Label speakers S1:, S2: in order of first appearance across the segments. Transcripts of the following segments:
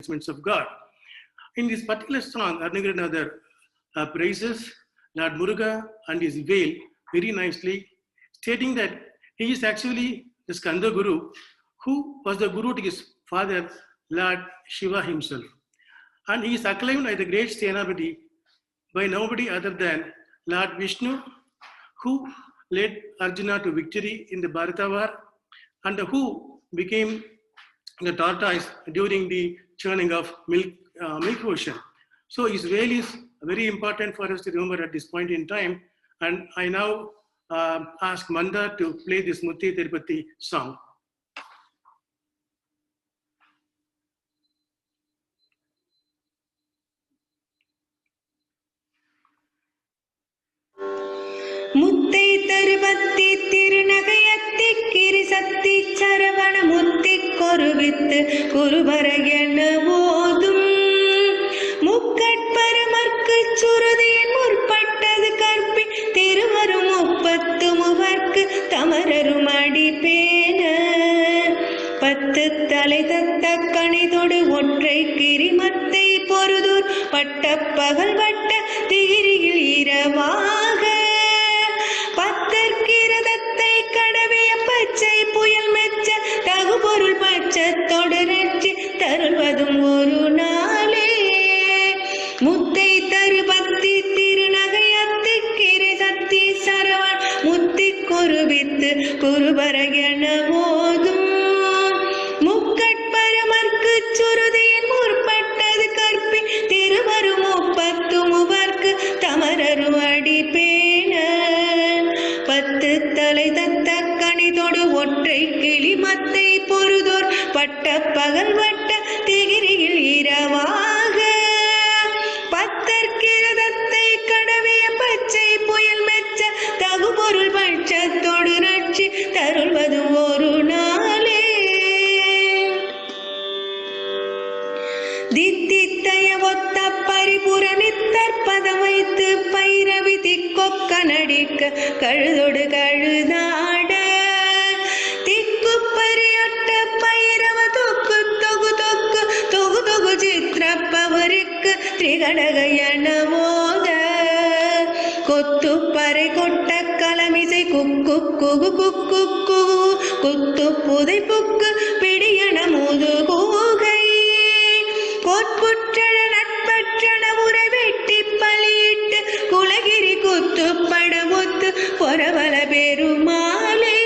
S1: of God. In this particular song, Arunagaranather praises Lord Muruga and his veil very nicely, stating that he is actually the Skanda Guru, who was the Guru to his father, Lord Shiva himself. And he is acclaimed by the great Senapati by nobody other than Lord Vishnu, who led Arjuna to victory in the Bharata War and who became the tortoise during the churning of milk ocean. So his veil is very important for us to remember at this point in time. And I now ask Manda to play this Mutti Tirupati song.
S2: முத்தை தருபத்தி திருநகையத்தி கிரிசத்தி சரவண முத்தி கொருவித்து குருபர என ஓதும் முக்கட்பரமர்க்கு சுருதியின் முற்பட்டது கற்பி திருவரும் முப்பத்து முவர்க்கு தமரரும் அடிப்பேன பத்து தலை தத்த கணிதொடு ஒற்றை கிரிமத்தை பொருதூர் பட்ட பகல் வட்ட திகிரியில் இரவாக பத்தற்கிரதத்தை கடவிய பச்சை புயல் மெச்ச தகுபொருள் பட்சத்தொடு நெற்றி தருவதும் ஒரு நாளே முத்தை தருபத்தி திருநகையத்தி கிரிசத்தி சரவண முத்தி குருவித்து குருபர என ஓதும் முக்கட்பரமர்க்கு சுருதியின் முற்பட்டது கற்பி திருவரும் முப்பத்து முவர்க்கு தமரரும் அடிப்பேன பத்து தலை தத்த கணிதொடு ஒற்றை கிளிமத்தை பொருதோர் பட்ட பகல் வட்ட திகிரியில் இரவாக பத்தற்கிரதத்தை கடவிய பச்சை புயல் மெச்ச தகுபொருள் பட்சத்தோடு நட்சி தருள்வது ஒரு நாளே தித்தித்தய ஒத்த பரிபுர நித்தற்பதம் வைத்து பைரவி திக்கொக்க நடிக்க கழுதொடு கழுதாட திக்கு பரியொட்ட பைரவ தொக்கு தொகு தொக்கு தொகு தொகு சித்திரப்பவருக்கு திரிகடக என ஓத கொத்து பறை கொட்ட கலமிசை குக்கு குகு குக்கு குகு குத்து புதை புக்கு பிடியன முது கூகை பொற்புற்றன நட்பற்றன உரை வெட்டி பலியிட்டு குலகிரி குத்து படமுத்து பொறவல பெருமாளே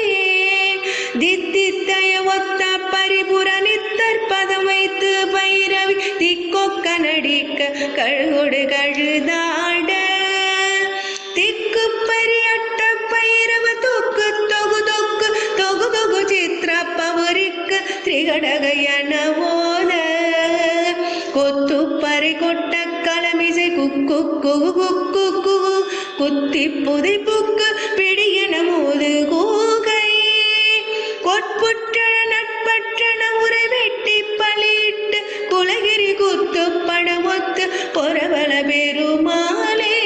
S2: தித்தித்தய ஒத்த பரிபுர நித்தற்பதம் வைத்து பைரவி திக்கொக்க நடிக்க கழுகொடு கழுதாட திக்கு பரியட்ட பைரவ தொக்கு தொகு தொக்கு தொகு தொகு சித்திரப்பவருக்கு திரிகடக என ஓத கொத்து பறை கொட்ட கலமிசை குக்கு குகு குக்கு குகு குத்தி புதை புக்கு பிடியன மோது கூகை கொட்புற்றன நட்பற்றன உரை வெட்டி பலியிட்டு குலகிரி குத்து படமொத்து பொறவல பெருமாளே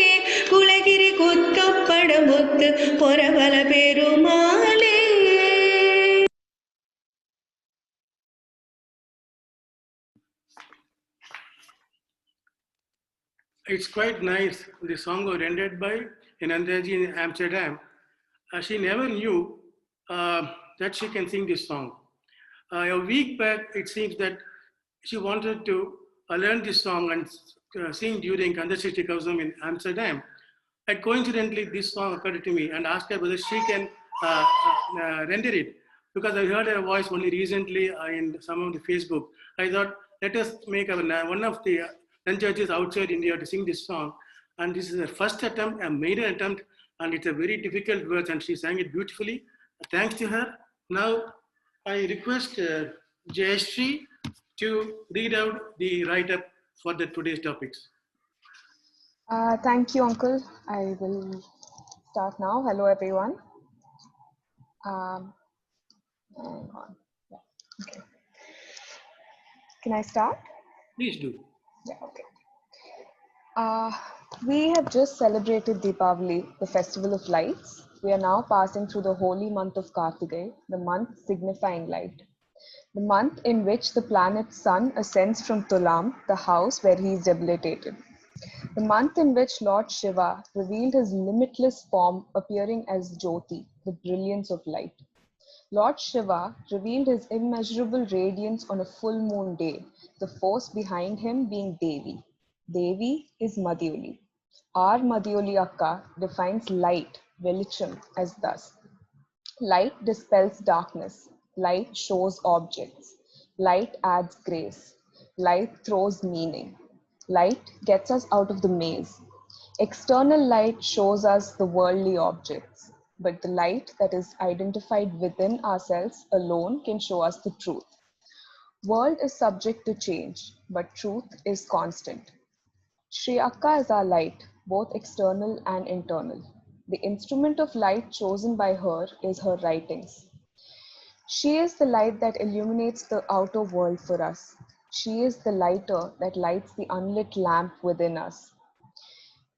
S2: குலகிரி குத்து படமொத்து பொறவல பெருமாளே.
S1: It's quite nice. The song was rendered by Anandaji in Amsterdam. She never knew that she can sing this song. A week back, it seems that she wanted to learn this song and sing during Kandasishti Kausam in Amsterdam. And coincidentally, this song occurred to me and asked her whether she can render it. Because I heard her voice only recently in some of the Facebook. I thought, let us make one of the churches outside India to sing this song. And this is her first attempt, a maiden attempt, and it's a very difficult verse, and she sang it beautifully. Thanks to her. Now, I request Jayashree to read out the write-up for today's topics.
S3: Thank you, Uncle. I will start now. Hello, everyone. Hang on. Yeah. Okay. Can I start?
S1: Please do.
S3: Yeah, okay. We have just celebrated Deepavali, the festival of lights. We are now passing through the holy month of Kartigai, the month signifying light. the month in which the planet Sun ascends from Tulam, the house where he is debilitated. The month in which Lord Shiva revealed his limitless form appearing as Jyoti, the brilliance of light. Lord Shiva revealed his immeasurable radiance on a full moon day, the force behind him being Devi. Devi is Mathioli. Our Mathioli Akka defines light, velicham, as thus. Light dispels darkness. Light shows objects. Light adds grace. Light throws meaning. Light gets us out of the maze. External light shows us the worldly objects, but the light that is identified within ourselves alone can show us the truth. World is subject to change, but truth is constant. Sri Akka is our light, both external and internal. The instrument of light chosen by her is her writings. She is the light that illuminates the outer world for us. She is the lighter that lights the unlit lamp within us.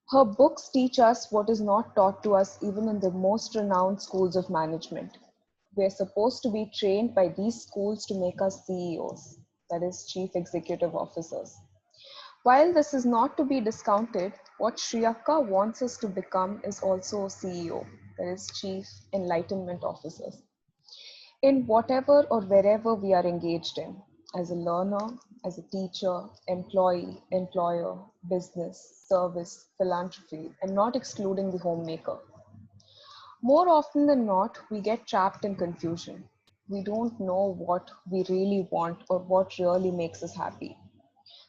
S3: Her books teach us what is not taught to us even in the most renowned schools of management. We are supposed to be trained by these schools to make us CEOs, that is, Chief Executive Officers. While this is not to be discounted, what Sri Akka wants us to become is also CEO, that is, Chief Enlightenment Officers. In whatever or wherever we are engaged in, as a learner, as a teacher, employee, employer, business, service, philanthropy, and not excluding the homemaker. More often than not, we get trapped in confusion. We don't know what we really want or what really makes us happy.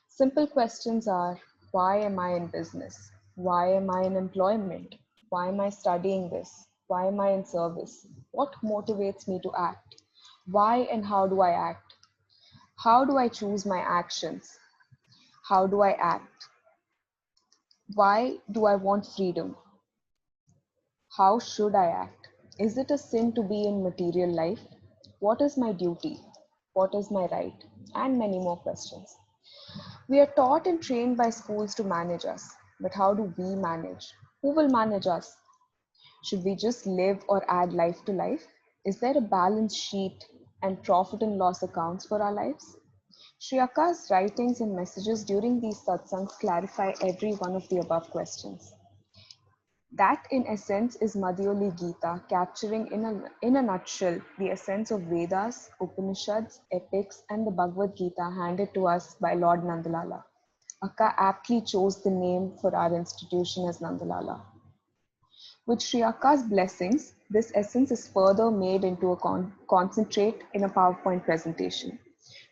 S3: Simple questions are, why am I in business? Why am I in employment? Why am I studying this? Why am I in service? What motivates me to act? Why and how do I act? How do I choose my actions? How do I act? Why do I want freedom? How should I act? Is it a sin to be in material life? What is my duty? What is my right? And many more questions. We are taught and trained by schools to manage us, but how do we manage? Who will manage us? Should we just live or add life to life? Is there a balance sheet and profit and loss accounts for our lives? Sri Akka's writings and messages during these satsangs clarify every one of the above questions. That, in essence, is Mathioli Gita, capturing in a nutshell the essence of Vedas, Upanishads, epics, and the Bhagavad Gita handed to us by Lord Nandalala. Akka aptly chose the name for our institution as Nandalala. With Sri Akka's blessings, this essence is further made into a concentrate in a PowerPoint presentation.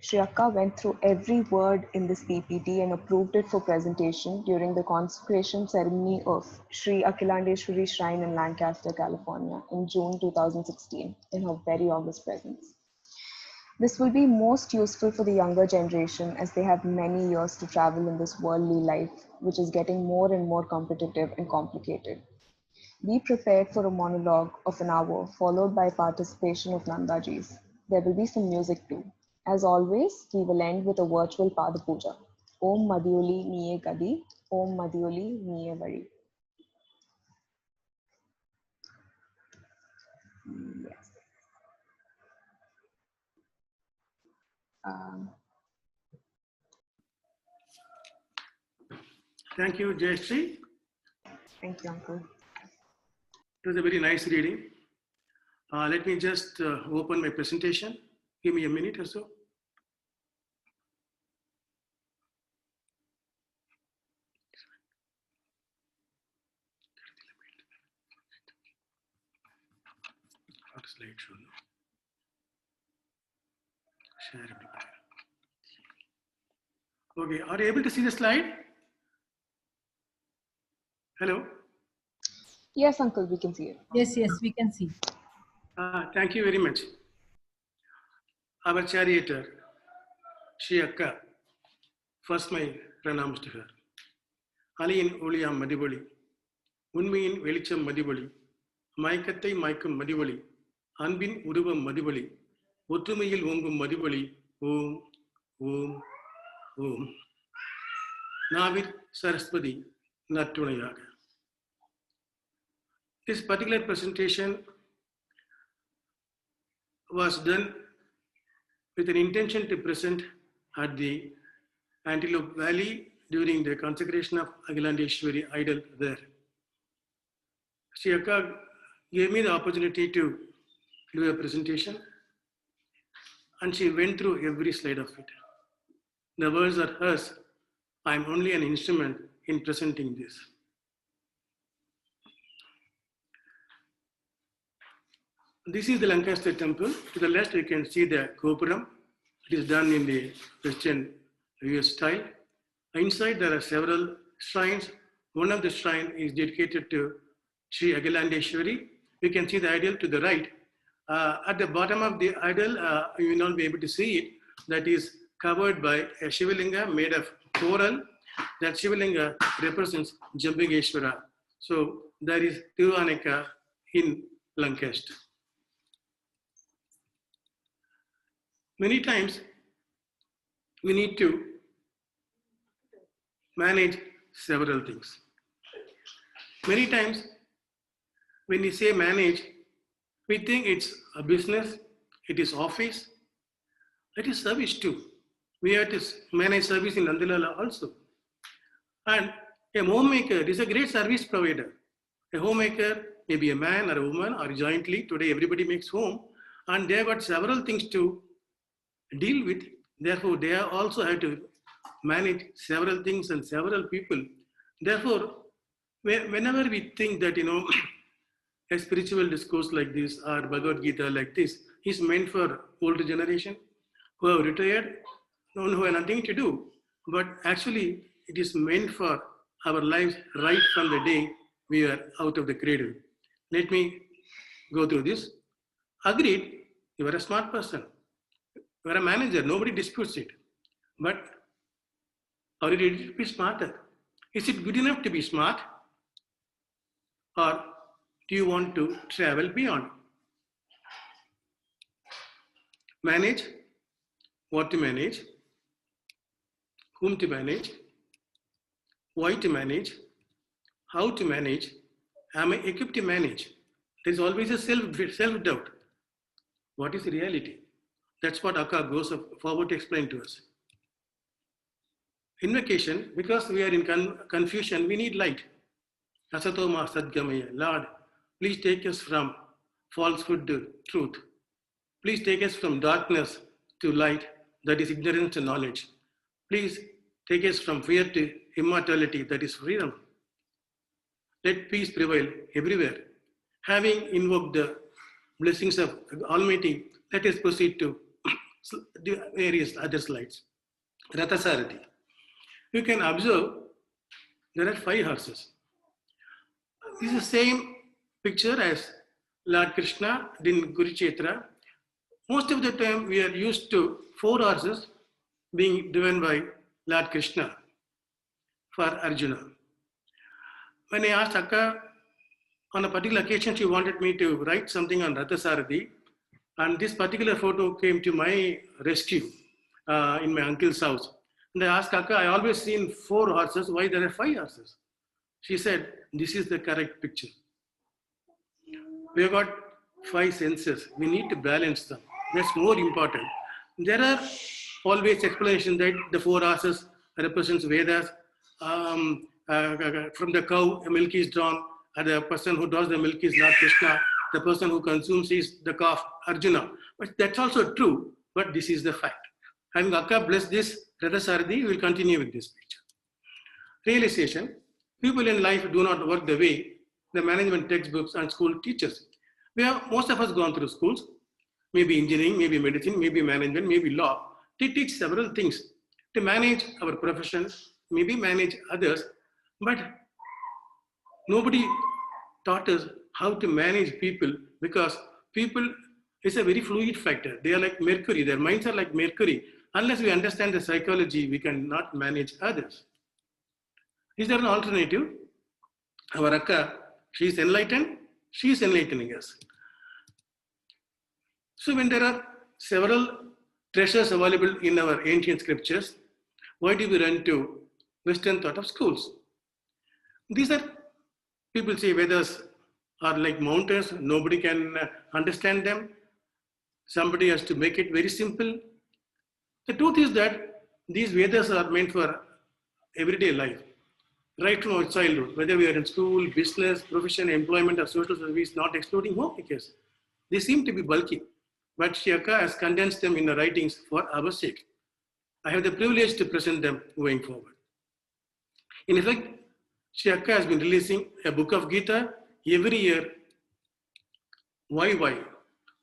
S3: Sri Akka went through every word in this PPT and approved it for presentation during the consecration ceremony of Sri Akhilandeshwari Shrine in Lancaster, California in June 2016 in her very august presence. This will be most useful for the younger generation as they have many years to travel in this worldly life, which is getting more and more competitive and complicated. Be prepared for a monologue of an hour, followed by participation of Nandaji's. There will be some music too. As always, we will end with a virtual Pada Puja. Om Mathioli Niye Gadi, Om Mathioli Niye Vari. Yes.
S1: Thank you, Jayashree.
S3: Thank you, Uncle.
S1: It was a very nice reading. Let me just open my presentation. Give me a minute or so. Slideshow. Share everybody. Okay, are you able to see the slide? Hello?
S3: Yes, Uncle, we can see it.
S4: Yes, we can see.
S1: Thank you very much. Our charioteer, Sri Akka. First, my pranams to her. அலையின் ஒளியாம் மதிவொளி, உண்மையின் வெளிச்சம் மதிவொளி, மயக்கத்தை மாய்க்கும் மதிவொளி, அன்பின் உருவம் மதிவொளி, ஒற்றுமையில் ஓங்கும் மதிவொளி, ஓம் ஓம் ஓம். நாவிற் Saraswati நற்றுணையாக. This particular presentation was done with an intention to present at the Antelope Valley during the consecration of Agilandeshwari idol there. Sri Akka gave me the opportunity to do a presentation, and she went through every slide of it. The words are hers. I am only an instrument in presenting this. This is the Lancaster temple. To the left, you can see the Gopuram. It is done in the Western US style. Inside, there are several shrines. One of the shrines is dedicated to Sri Agilandeshwari. You can see the idol to the right. At the bottom of the idol, you will not be able to see it. That is covered by a Shivalinga made of coral. That Shivalinga represents Jambigeshwara. So there is Tiruvaneka in Lancaster. Many times we need to manage several things. Many times when we say manage, we think it's a business, it is office, it is service too. We have to manage service in Nandalala also. And a homemaker is a great service provider. A homemaker may be a man or a woman or jointly. Today everybody makes home, and they have got several things to deal with. Therefore, they also have to manage several things and several people. Therefore, whenever we think that, a spiritual discourse like this or Bhagavad Gita like this is meant for older generation who have retired, who have nothing to do, but actually it is meant for our lives right from the day we are out of the cradle. Let me go through this. Agreed, you are a smart person. You are a manager, nobody disputes it. But are you ready to be smarter? Is it good enough to be smart? Or do you want to travel beyond? Manage, what to manage, whom to manage, why to manage, how to manage, am I equipped to manage? There is always a self-doubt. What is reality? That's what Akka goes forward to explain to us. Invocation, because we are in confusion, we need light. Asatoma Sadgamaya, Lord, please take us from falsehood to truth. Please take us from darkness to light, that is ignorance to knowledge. Please take us from fear to immortality, that is freedom. Let peace prevail everywhere. Having invoked the blessings of Almighty, let us proceed to the various other slides. Rathasarathi. You can observe there are 5 horses. This is the same picture as Lord Krishna in Kurukshetra. Most of the time we are used to 4 horses being driven by Lord Krishna for Arjuna. When I asked Akka, on a particular occasion she wanted me to write something on Rathasarathi, and this particular photo came to my rescue in my uncle's house. And I asked Akka, I always seen 4 horses, why there are 5 horses? She said, this is the correct picture. We have got 5 senses. We need to balance them. That's more important. There are always explanations that the 4 horses represents Vedas. From the cow, milk is drawn. And the person who draws the milk is Lord Krishna. The person who consumes is the calf, Arjuna. But that's also true. But this is the fact. Having Akka bless this Rathasarathi, we will continue with this picture. Realization. People in life do not work the way the management textbooks and school teaches. Most of us gone through schools, maybe engineering, maybe medicine, maybe management, maybe law. They teach several things to manage our professions, maybe manage others, but nobody taught us how to manage people, because people is a very fluid factor. They are like mercury, their minds are like mercury. Unless we understand the psychology, we cannot manage others. Is there an alternative? Our Akka, she is enlightened, she is enlightening us. So when there are several treasures available in our ancient scriptures, why do we run to Western thought of schools? These are, people say Vedas are like mountains, nobody can understand them. Somebody has to make it very simple. The truth is that these Vedas are meant for everyday life, right from our childhood, whether we are in school, business, profession, employment, or social service, not excluding homemakers. They seem to be bulky, but Shri Akka has condensed them in the writings for our sake. I have the privilege to present them going forward. In effect, Shri Akka has been releasing a book of Gita every year. Why?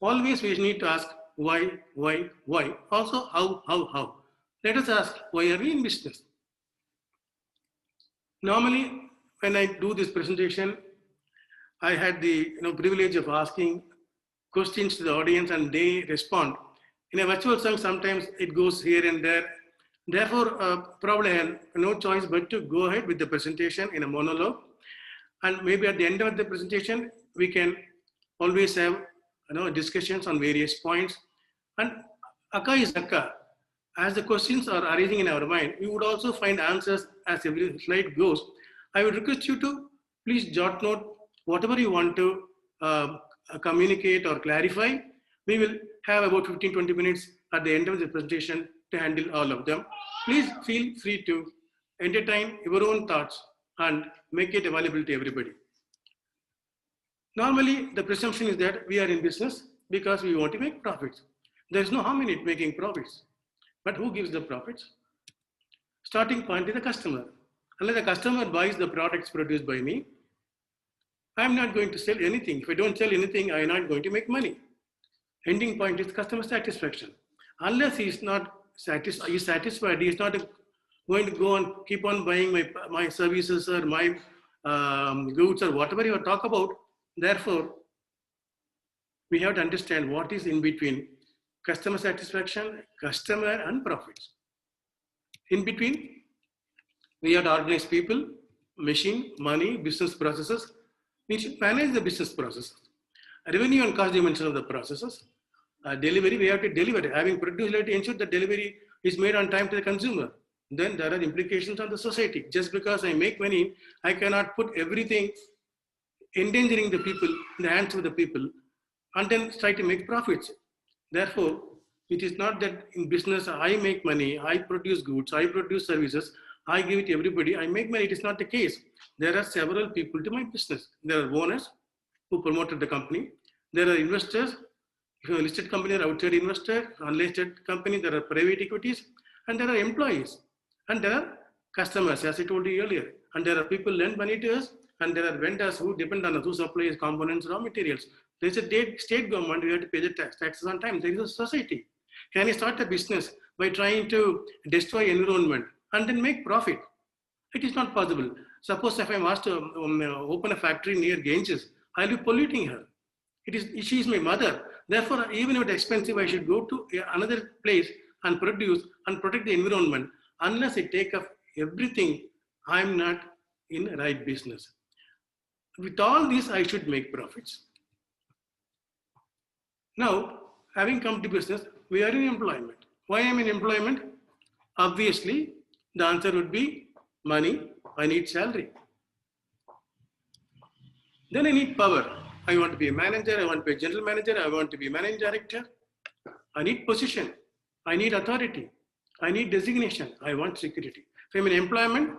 S1: Always we need to ask why. Also, how. Let us ask, why are we in business? Normally, when I do this presentation, I had the privilege of asking questions to the audience and they respond. In a virtual song, sometimes it goes here and there. Therefore, probably I have no choice but to go ahead with the presentation in a monologue. And maybe at the end of the presentation, we can always have discussions on various points. And Akka is Akka. As the questions are arising in our mind, we would also find answers as every slide goes. I would request you to please jot note whatever you want to communicate or clarify. We will have about 15-20 minutes at the end of the presentation to handle all of them. Please feel free to entertain your own thoughts and make it available to everybody. Normally, the presumption is that we are in business because we want to make profits. There is no harm in it making profits. But who gives the profits? Starting point is the customer. Unless the customer buys the products produced by me, I'm not going to sell anything. If I don't sell anything, I'm not going to make money. Ending point is customer satisfaction. Unless he's not satisfied, he's not going to go and keep on buying my services or my goods or whatever you talk about. Therefore, we have to understand what is in between customer satisfaction, customer and profits. In between, we have to organize people, machine, money, business processes. We should manage the business processes. Revenue and cost dimension of the processes. Delivery, we have to deliver. Having produced, we have to ensure that delivery is made on time to the consumer. Then there are implications on the society. Just because I make money, I cannot put everything endangering the people in the hands of the people and then try to make profits. Therefore, it is not that in business I make money, I produce goods, I produce services, I give it to everybody, I make money. It is not the case. There are several people to my business. There are owners who promoted the company. There are investors. If you're a listed company, or outside investor, unlisted company, there are private equities, and there are employees, and there are customers, as I told you earlier, and there are people lend money to us, and there are vendors who depend on us, who supply components, raw materials. There is a state government, we have to pay the taxes on time. There is a society. Can you start a business by trying to destroy environment and then make profit? It is not possible. Suppose if I'm asked to open a factory near Ganges, I'll be polluting her. She is my mother. Therefore, even if it's expensive, I should go to another place and produce and protect the environment. Unless I take up everything, I'm not in the right business. With all this, I should make profits. Now, having come to business, we are in employment. Why am I in employment? Obviously, the answer would be money. I need salary. Then I need power. I want to be a manager. I want to be a general manager. I want to be a managing director. I need position. I need authority. I need designation. I want security. If I'm in employment,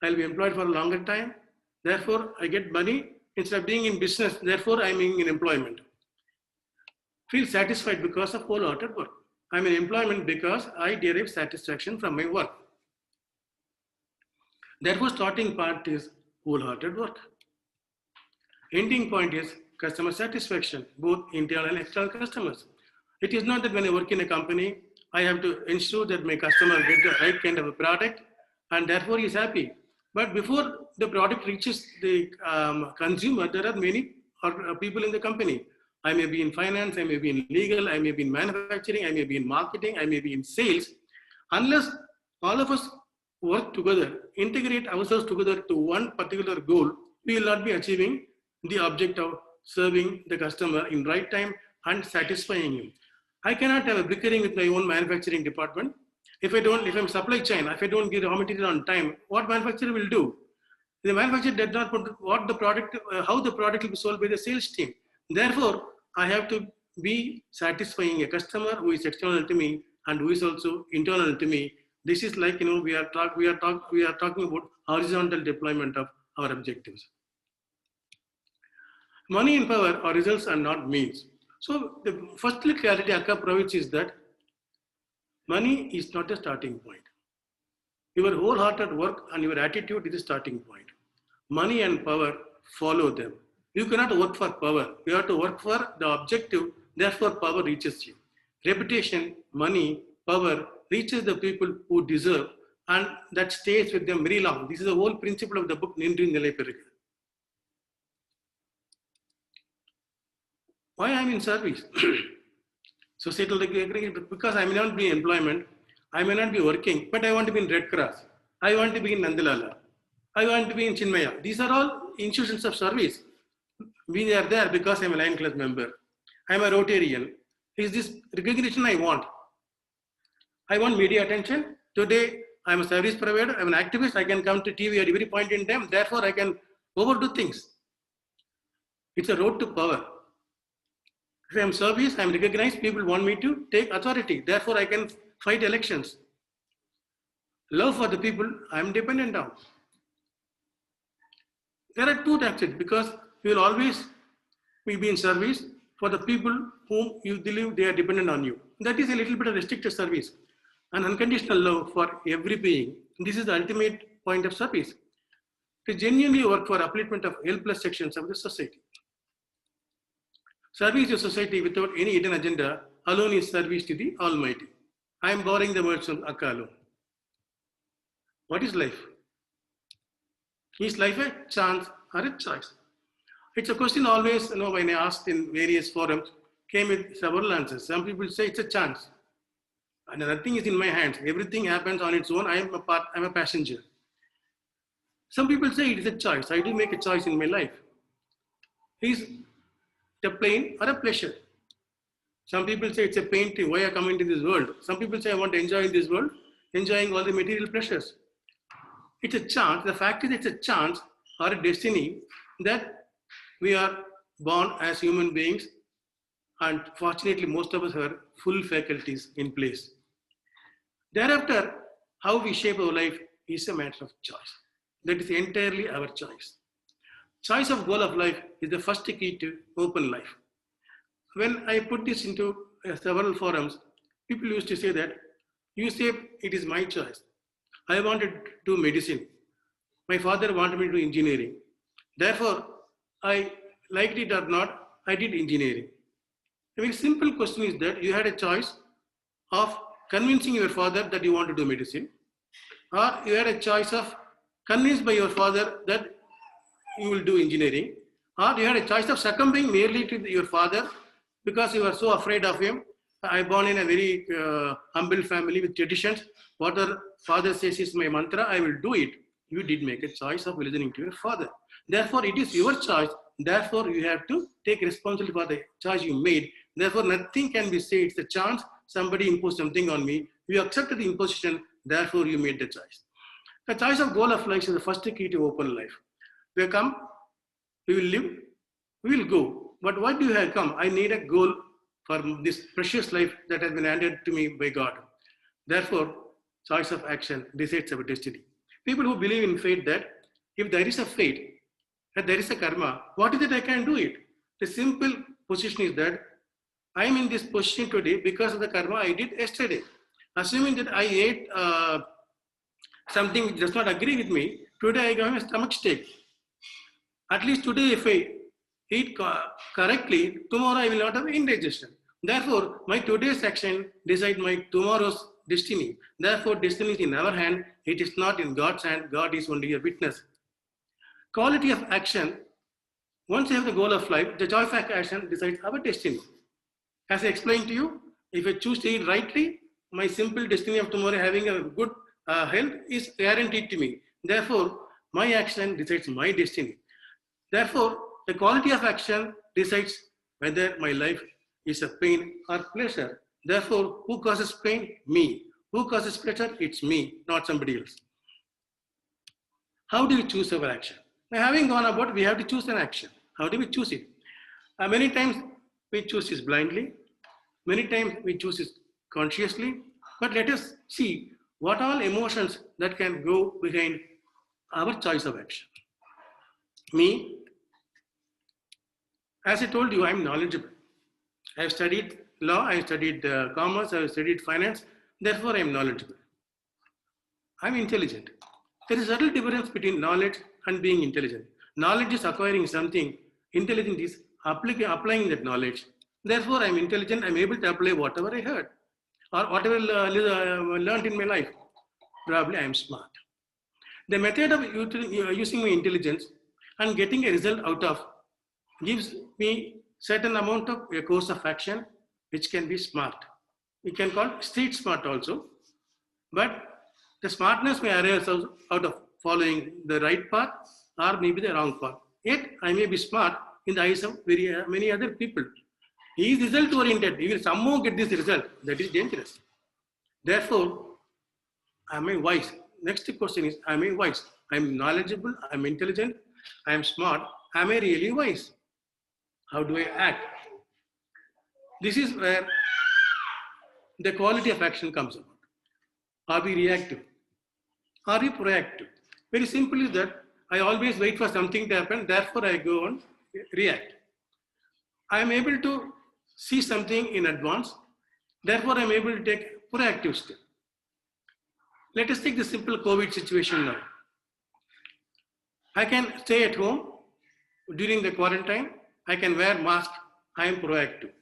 S1: I'll be employed for a longer time. Therefore, I get money instead of being in business. Therefore, I'm in employment. Feel satisfied because of wholehearted work. I'm in employment because I derive satisfaction from my work. Therefore, starting part is wholehearted work. Ending point is customer satisfaction, both internal and external customers. It is not that when I work in a company, I have to ensure that my customer gets the right kind of a product and therefore he is happy. But before the product reaches the consumer, there are many people in the company. I may be in finance, I may be in legal, I may be in manufacturing, I may be in marketing, I may be in sales. Unless all of us work together, integrate ourselves together to one particular goal, we will not be achieving the object of serving the customer in right time and satisfying him. I cannot have a bickering with my own manufacturing department. If I'm supply chain, if I don't give raw material on time, what manufacturer will do? The manufacturer does not put what the product, how the product will be sold by the sales team. Therefore, I have to be satisfying a customer who is external to me and who is also internal to me. This is like, we are talking about horizontal deployment of our objectives. Money and power are results and not means. So the first clarity Akka provides is that money is not a starting point. Your wholehearted work and your attitude is the starting point. Money and power follow them. You cannot work for power. You have to work for the objective, therefore power reaches you. Reputation, money, power reaches the people who deserve, and that stays with them very long. This is the whole principle of the book, Nindri Nilai. Why I am in service? Societal because I may not be in employment, I may not be working, but I want to be in Red Cross. I want to be in Nandalala. I want to be in Chinmaya. These are all institutions of service. We are there because I am a Lion Club member. I am a Rotarian. Is this recognition I want? I want media attention. Today, I am a service provider. I am an activist. I can come to TV at every point in time. Therefore, I can overdo things. It's a road to power. If I am service, I am recognized. People want me to take authority. Therefore, I can fight elections. Love for the people I am dependent on. There are two tactics because you will always be in service for the people whom you believe they are dependent on you. That is a little bit of restricted service. An unconditional love for every being. This is the ultimate point of service. To genuinely work for upliftment of helpless sections of the society. Service to society without any hidden agenda alone is service to the Almighty. I am borrowing the words from Akka alone. What is life? Is life a chance or a choice? It's a question always, when I asked in various forums, came with several answers. Some people say it's a chance. And nothing is in my hands. Everything happens on its own. I'm a passenger. Some people say it is a choice. I do make a choice in my life. Is it a pain or a pleasure? Some people say it's a pain to why I come into this world. Some people say I want to enjoy in this world, enjoying all the material pleasures. It's a chance. The fact is it's a chance or a destiny that we are born as human beings, and fortunately most of us have full faculties in place. Thereafter, how we shape our life is a matter of choice. That is entirely our choice. Choice of goal of life is the first key to open life. When I put this into several forums, people used to say that, you say it is my choice. I wanted to do medicine. My father wanted me to do engineering. Therefore, I liked it or not, I did engineering. A very simple question is that you had a choice of convincing your father that you want to do medicine, or you had a choice of convinced by your father that you will do engineering, or you had a choice of succumbing merely to your father because you were so afraid of him. I born in a very humble family with traditions. What our father says is my mantra, I will do it. You did make a choice of listening to your father. Therefore, it is your choice. Therefore, you have to take responsibility for the choice you made. Therefore, nothing can be said. It's a chance. Somebody imposed something on me. You accepted the imposition. Therefore, you made the choice. The choice of goal of life is the first key to open life. We come, we will live, we will go. But what do you have come? I need a goal for this precious life that has been handed to me by God. Therefore, choice of action decides our destiny. People who believe in fate, that if there is a fate, that there is a karma, what is it I can do it? The simple position is that I am in this position today because of the karma I did yesterday. Assuming that I ate something which does not agree with me, today I got a stomach steak. At least today, if I eat correctly, tomorrow I will not have indigestion. Therefore, my today's action decides my tomorrow's destiny. Therefore, destiny is in our hand. It is not in God's hand. God is only a witness. Quality of action. Once you have the goal of life, the choice of action decides our destiny. As I explained to you, if I choose to eat rightly, my simple destiny of tomorrow having a good health is guaranteed to me. Therefore, my action decides my destiny. Therefore, the quality of action decides whether my life is a pain or pleasure. Therefore, who causes pain? Me. Who causes pleasure? It's me, not somebody else. How do we choose our action? Now, having gone about, we have to choose an action. How do we choose it? Many times we choose it blindly. Many times we choose it consciously. But let us see what all emotions that can go behind our choice of action. Me, as I told you, I'm knowledgeable. I have studied law, I have studied commerce, I have studied finance, therefore I am knowledgeable. I'm intelligent. There is a subtle difference between knowledge and being intelligent. Knowledge is acquiring something, intelligence is applying that knowledge. Therefore, I'm intelligent, I'm able to apply whatever I heard or whatever learned in my life. Probably I'm smart. The method of using my intelligence and getting a result out of gives me certain amount of a course of action which can be smart. We can call street smart also, but the smartness may arise out of following the right path or maybe the wrong path. Yet I may be smart in the eyes of many other people. He is result oriented. He will somehow get this result. That is dangerous. Therefore, am I wise? Next question is, am I wise? I'm knowledgeable, I'm intelligent, I'm smart. Am I really wise? How do I act? This is where the quality of action comes about. Are we reactive? Are we proactive? Very simple is that I always wait for something to happen, therefore I go and react. I am able to see something in advance, therefore I am able to take proactive step. Let us take the simple COVID situation now. I can stay at home during the quarantine. I can wear mask. I am proactive.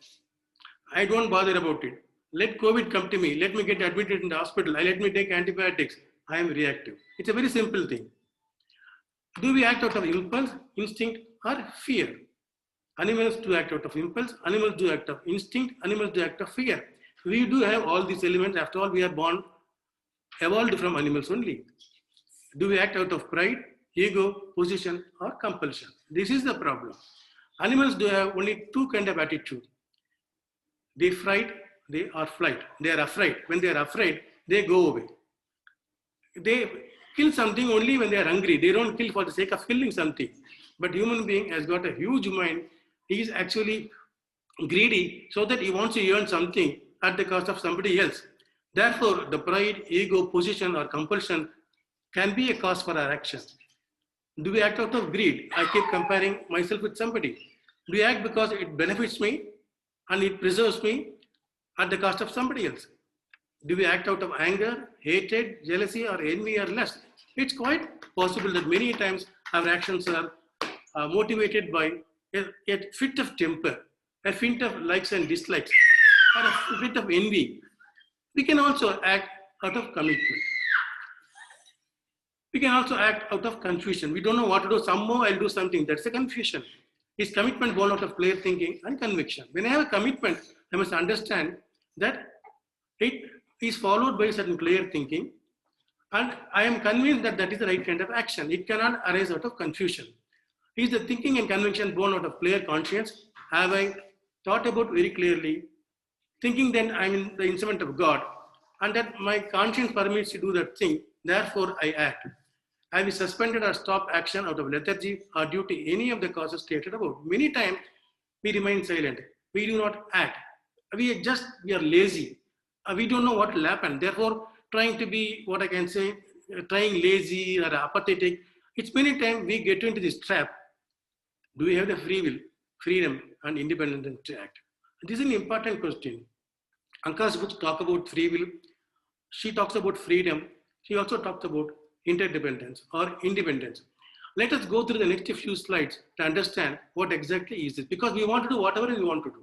S1: I don't bother about it. Let COVID come to me. Let me get admitted in the hospital. Let me take antibiotics. I am reactive. It's a very simple thing. Do we act out of impulse, instinct, or fear? Animals do act out of impulse. Animals do act of instinct. Animals do act of fear. We do have all these elements. After all, we are born, evolved from animals only. Do we act out of pride, ego, position, or compulsion? This is the problem. Animals do have only two kinds of attitude. They fright, they are flight. They are afraid. When they are afraid, they go away. They kill something only when they are hungry. They don't kill for the sake of killing something. But human being has got a huge mind. He is actually greedy so that he wants to earn something at the cost of somebody else. Therefore, the pride, ego, position, or compulsion can be a cause for our action. Do we act out of greed? I keep comparing myself with somebody. Do we act because it benefits me and it preserves me at the cost of somebody else? Do we act out of anger, hatred, jealousy, or envy, or lust? It's quite possible that many times our actions are motivated by a fit of temper, a fit of likes and dislikes, or a fit of envy. We can also act out of commitment. We can also act out of confusion. We don't know what to do. Somehow I'll do something. That's a confusion. Is commitment born out of clear thinking and conviction? When I have a commitment, I must understand that it is followed by certain clear thinking, and I am convinced that that is the right kind of action. It cannot arise out of confusion. Is the thinking and conviction born out of clear conscience? Have I thought about very clearly, thinking then I am in the instrument of God, and that my conscience permits to do that thing, therefore I act. Have we suspended or stopped action out of lethargy or due to any of the causes stated above? Many times we remain silent. We do not act. We are lazy. We don't know what will happen. Therefore, trying to be, what I can say, trying lazy or apathetic, it's many times we get into this trap. Do we have the free will, freedom, and independence to act? This is an important question. Anka's books talk about free will. She talks about freedom. She also talks about interdependence or independence. Let us go through the next few slides to understand what exactly is it. Because we want to do whatever we want to do.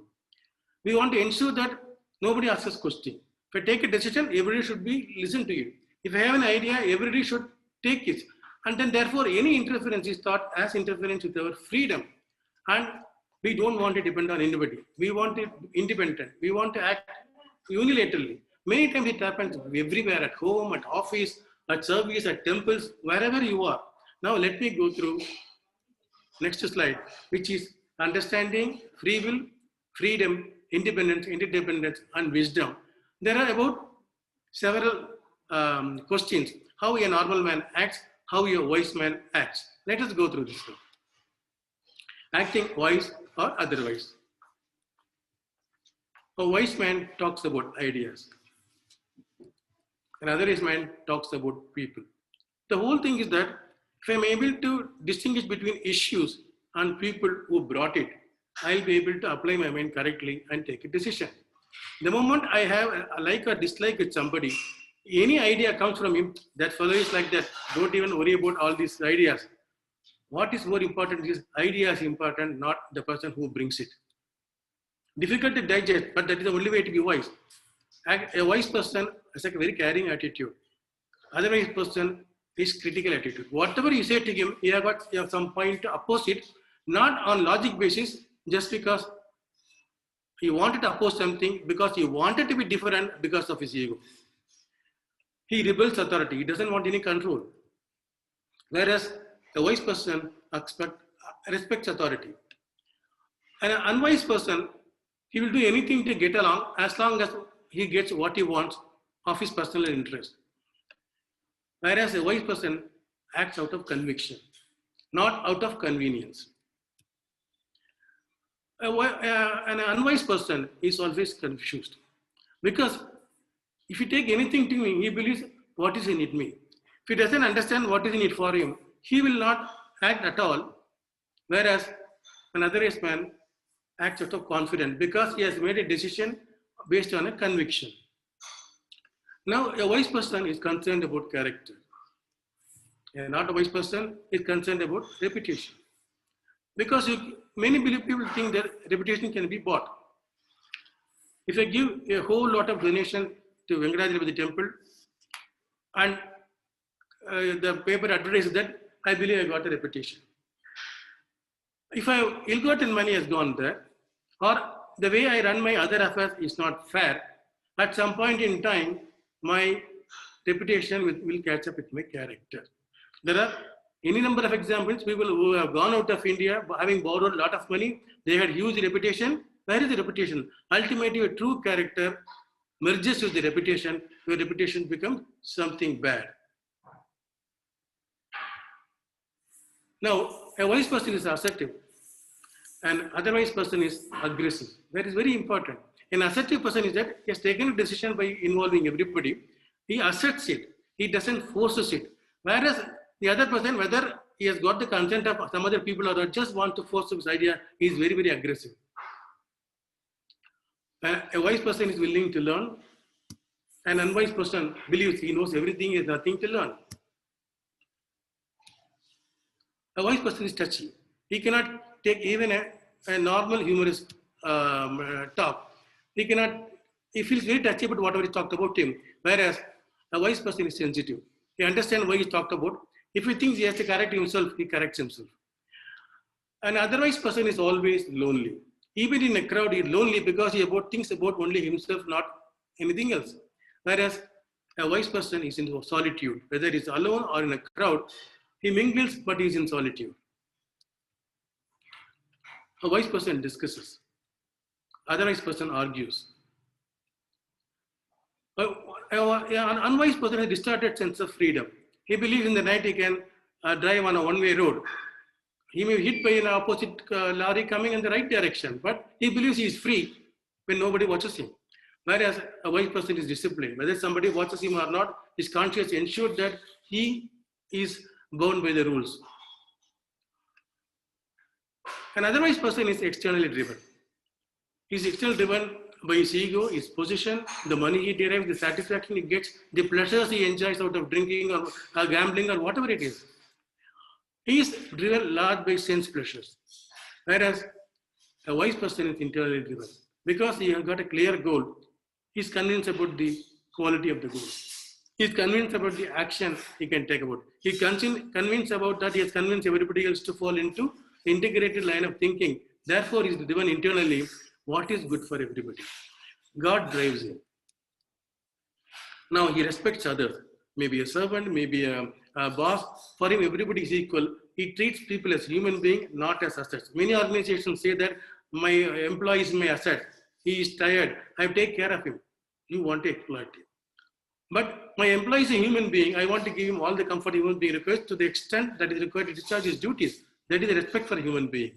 S1: We want to ensure that nobody asks us questions. If I take a decision, everybody should be listen to it. If I have an idea, everybody should take it. And then therefore, any interference is thought as interference with our freedom. And we don't want to depend on anybody. We want it independent. We want to act unilaterally. Many times it happens everywhere, at home, at office, at service, at temples, wherever you are. Now let me go through next slide, which is understanding free will, freedom, independence, interdependence, and wisdom. There are about several questions. How a normal man acts, how a wise man acts. Let us go through this one. Acting wise or otherwise. A wise man talks about ideas. Another is mind talks about people. The whole thing is that if I'm able to distinguish between issues and people who brought it, I'll be able to apply my mind correctly and take a decision. The moment I have a like or dislike with somebody, any idea comes from him, that fellow is like that. Don't even worry about all these ideas. What is more important is idea is important, not the person who brings it. Difficult to digest, but that is the only way to be wise. A wise person has a very caring attitude. Otherwise, person is critical attitude. Whatever you say to him, you have some point to oppose it, not on logic basis, just because he wanted to oppose something, because he wanted to be different because of his ego. He rebels authority. He doesn't want any control. Whereas a wise person respects authority. And an unwise person, he will do anything to get along as long as he gets what he wants of his personal interest. Whereas a wise person acts out of conviction, not out of convenience. An unwise person is always confused, because if you take anything to him, he believes what is in it me. If he doesn't understand what is in it for him, he will not act at all. Whereas another wise man acts out of confidence because he has made a decision based on a conviction. Now, a wise person is concerned about character. Not a wise person is concerned about reputation. Because many people think that reputation can be bought. If I give a whole lot of donation to Venkatachalapati temple and the paper advertises that, I believe I got a reputation. If ill-gotten money has gone there, or the way I run my other affairs is not fair, at some point in time, my reputation will catch up with my character. There are any number of examples, people who have gone out of India, having borrowed a lot of money, they had huge reputation. Where is the reputation? Ultimately, a true character merges with the reputation, your reputation becomes something bad. Now, a wise person is assertive, and otherwise person is aggressive. That is very important. An assertive person is that he has taken a decision by involving everybody. He asserts it. He doesn't forces it. Whereas the other person, whether he has got the consent of some other people or just want to force his idea, he is very, very aggressive. A wise person is willing to learn. An unwise person believes he knows everything, he has nothing to learn. A wise person is touchy. He cannot take even a normal humorous talk. He feels very touchy about whatever is talked about him. Whereas a wise person is sensitive. He understands why he talked about. If he thinks he has to correct himself, he corrects himself. An otherwise person is always lonely. Even in a crowd, he is lonely because he thinks about only himself, not anything else. Whereas a wise person is in solitude. Whether he's alone or in a crowd, he mingles, but he is in solitude. A wise person discusses. Otherwise person argues. An unwise person has a distorted sense of freedom. He believes in the night he can drive on a one-way road. He may be hit by an opposite lorry coming in the right direction, but he believes he is free when nobody watches him. Whereas a wise person is disciplined. Whether somebody watches him or not, his conscience ensures that he is bound by the rules. An otherwise person is externally driven. He is externally driven by his ego, his position, the money he derives, the satisfaction he gets, the pleasures he enjoys out of drinking or gambling or whatever it is. He is driven large by sense pleasures. Whereas a wise person is internally driven. Because he has got a clear goal, he is convinced about the quality of the goal. He is convinced about the action he can take about. He is convinced about that he has convinced everybody else to fall into integrated line of thinking. Therefore, he is driven internally what is good for everybody. God drives him. Now, he respects others. Maybe a servant, maybe a boss. For him, everybody is equal. He treats people as human beings, not as assets. Many organizations say that my employee is my asset. He is tired. I take care of him. You want to exploit him. But my employee is a human being. I want to give him all the comfort human being requires to the extent that is required to discharge his duties. That is the respect for a human being.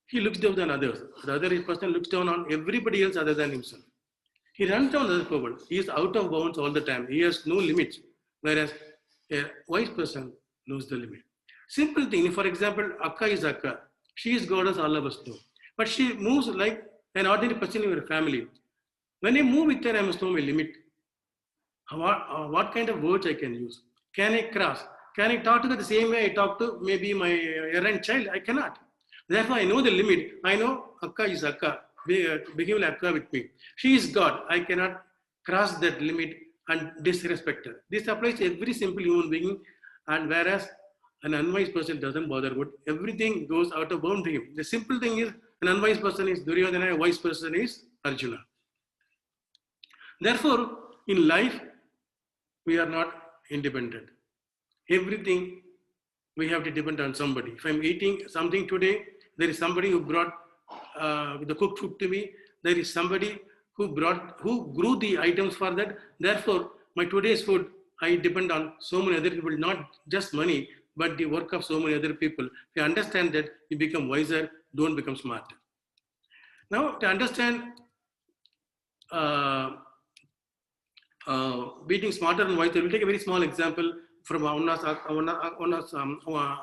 S1: He looks down on others. The other person looks down on everybody else other than himself. He runs down other people. He is out of bounds all the time. He has no limits. Whereas a wise person knows the limit. Simple thing. For example, Akka is Akka. She is goddess, all of us know. But she moves like an ordinary person in your family. When I move with her, I must know my limit. What kind of words I can use? Can I cross? Can I talk to her the same way I talk to maybe my errant child? I cannot. Therefore, I know the limit. I know Akka is Akka. Behave like Akka with me. She is God. I cannot cross that limit and disrespect her. This applies to every simple human being. And whereas an unwise person doesn't bother about everything goes out of bound to him. The simple thing is an unwise person is Duryodhana, a wise person is Arjuna. Therefore, in life, we are not independent. Everything we have to depend on somebody. If I'm eating something today, there is somebody who brought the cooked food to me. There is somebody who grew the items for that. Therefore, my today's food, I depend on so many other people, not just money, but the work of so many other people. If you understand that, you become wiser, don't become smarter. Now, to understand being smarter and wiser, we'll take a very small example from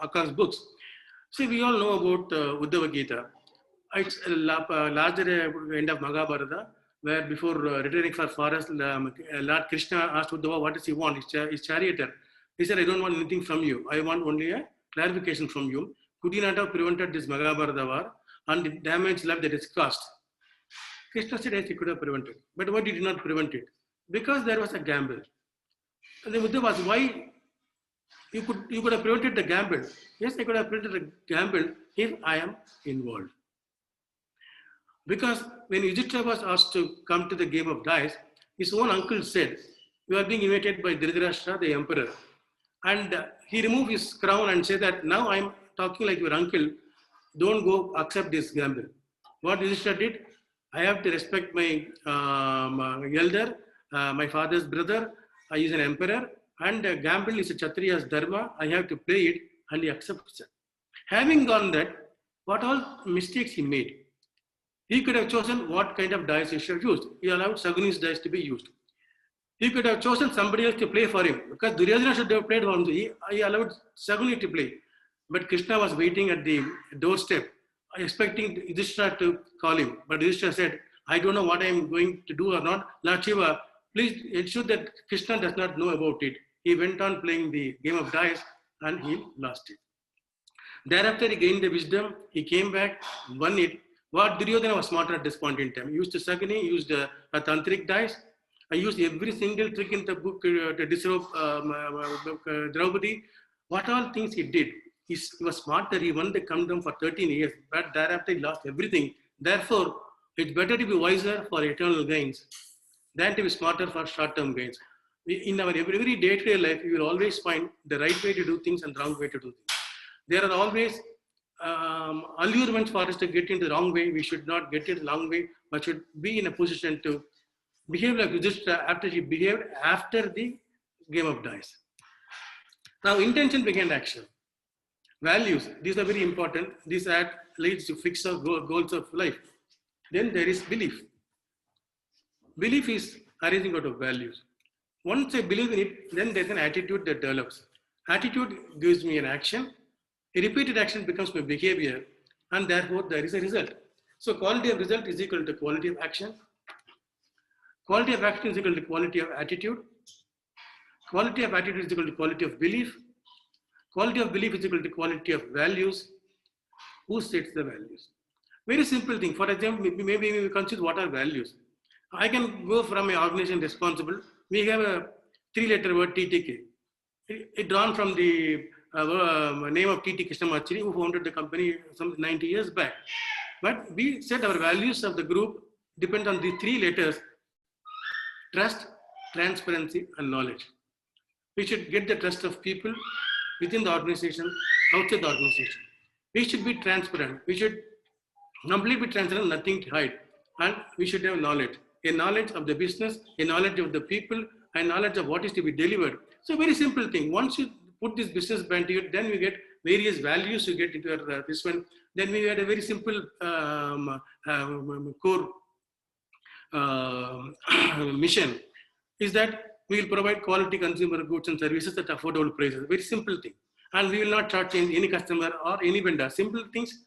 S1: Akka's books. See, we all know about Uddhava Gita. It's a larger end of Mahabharata, where before returning for forest, Lord Krishna asked Uddhava, what does he want? His charioteer. He said, I don't want anything from you. I want only a clarification from you. Could you not have prevented this Mahabharata war and the damage left that is caused? Krishna said, yes, he could have prevented. But why did he not prevent it? Because there was a gamble. And the Uddhava was, why you could have prevented the gamble? Yes, I could have prevented the gamble if I am involved. Because when Yudhishthira was asked to come to the game of dice, his own uncle said, you are being invited by Dhritarashtra, the emperor. And he removed his crown and said that now I am talking like your uncle, don't go accept this gamble. What Yudhishthira did, I have to respect my elder, my father's brother, he is an emperor, and gamble is a Kshatriya's dharma, I have to play it, and he accepts it. Having gone that, what all mistakes he made? He could have chosen what kind of dice he should have used. He allowed Saguni's dice to be used. He could have chosen somebody else to play for him, because Duryodhana should have played for him. He allowed Saguni to play. But Krishna was waiting at the doorstep, expecting Yudhishthira to call him. But Yudhishthira said, I don't know what I am going to do or not. Lord Shiva, please ensure that Krishna does not know about it. He went on playing the game of dice and he lost it. Thereafter, he gained the wisdom. He came back, won it. What Duryodhana was smarter at this point in time. He used the Saguni, he used a tantric dice. I used every single trick in the book to disrobe Draupadi. What all things he did. He was smarter. He won the kingdom for 13 years, but thereafter he lost everything. Therefore, it's better to be wiser for eternal gains than to be smarter for short-term gains. In our every day-to-day life, you will always find the right way to do things and the wrong way to do things. There are always allurements for us to get into the wrong way. We should not get into the wrong way, but should be in a position to behave like Yudhishthira after he behaved after the game of dice. Now, intention behind action. Values, these are very important. These leads to fixed goals of life. Then there is belief. Belief is arising out of values. Once I believe in it, then there's an attitude that develops. Attitude gives me an action. A repeated action becomes my behavior, and therefore there is a result. So quality of result is equal to quality of action. Quality of action is equal to quality of attitude. Quality of attitude is equal to quality of belief. Quality of belief is equal to quality of values. Who sets the values? Very simple thing. For example, maybe we consider what are values. I can go from an organization responsible. We have a 3-letter word TTK. It drawn from the name of T.T. Krishnamachari, who founded the company some 90 years back. But we said our values of the group depend on the 3 letters: trust, transparency, and knowledge. We should get the trust of people within the organization, outside the organization. We should be transparent. We should completely be transparent, nothing to hide. And we should have knowledge. A knowledge of the business, a knowledge of the people, and knowledge of what is to be delivered. So very simple thing. Once you put this business brand to it, then we get various values you get into this one. Then we had a very simple core mission is that we will provide quality consumer goods and services at affordable prices. Very simple thing. And we will not charge any customer or any vendor. Simple things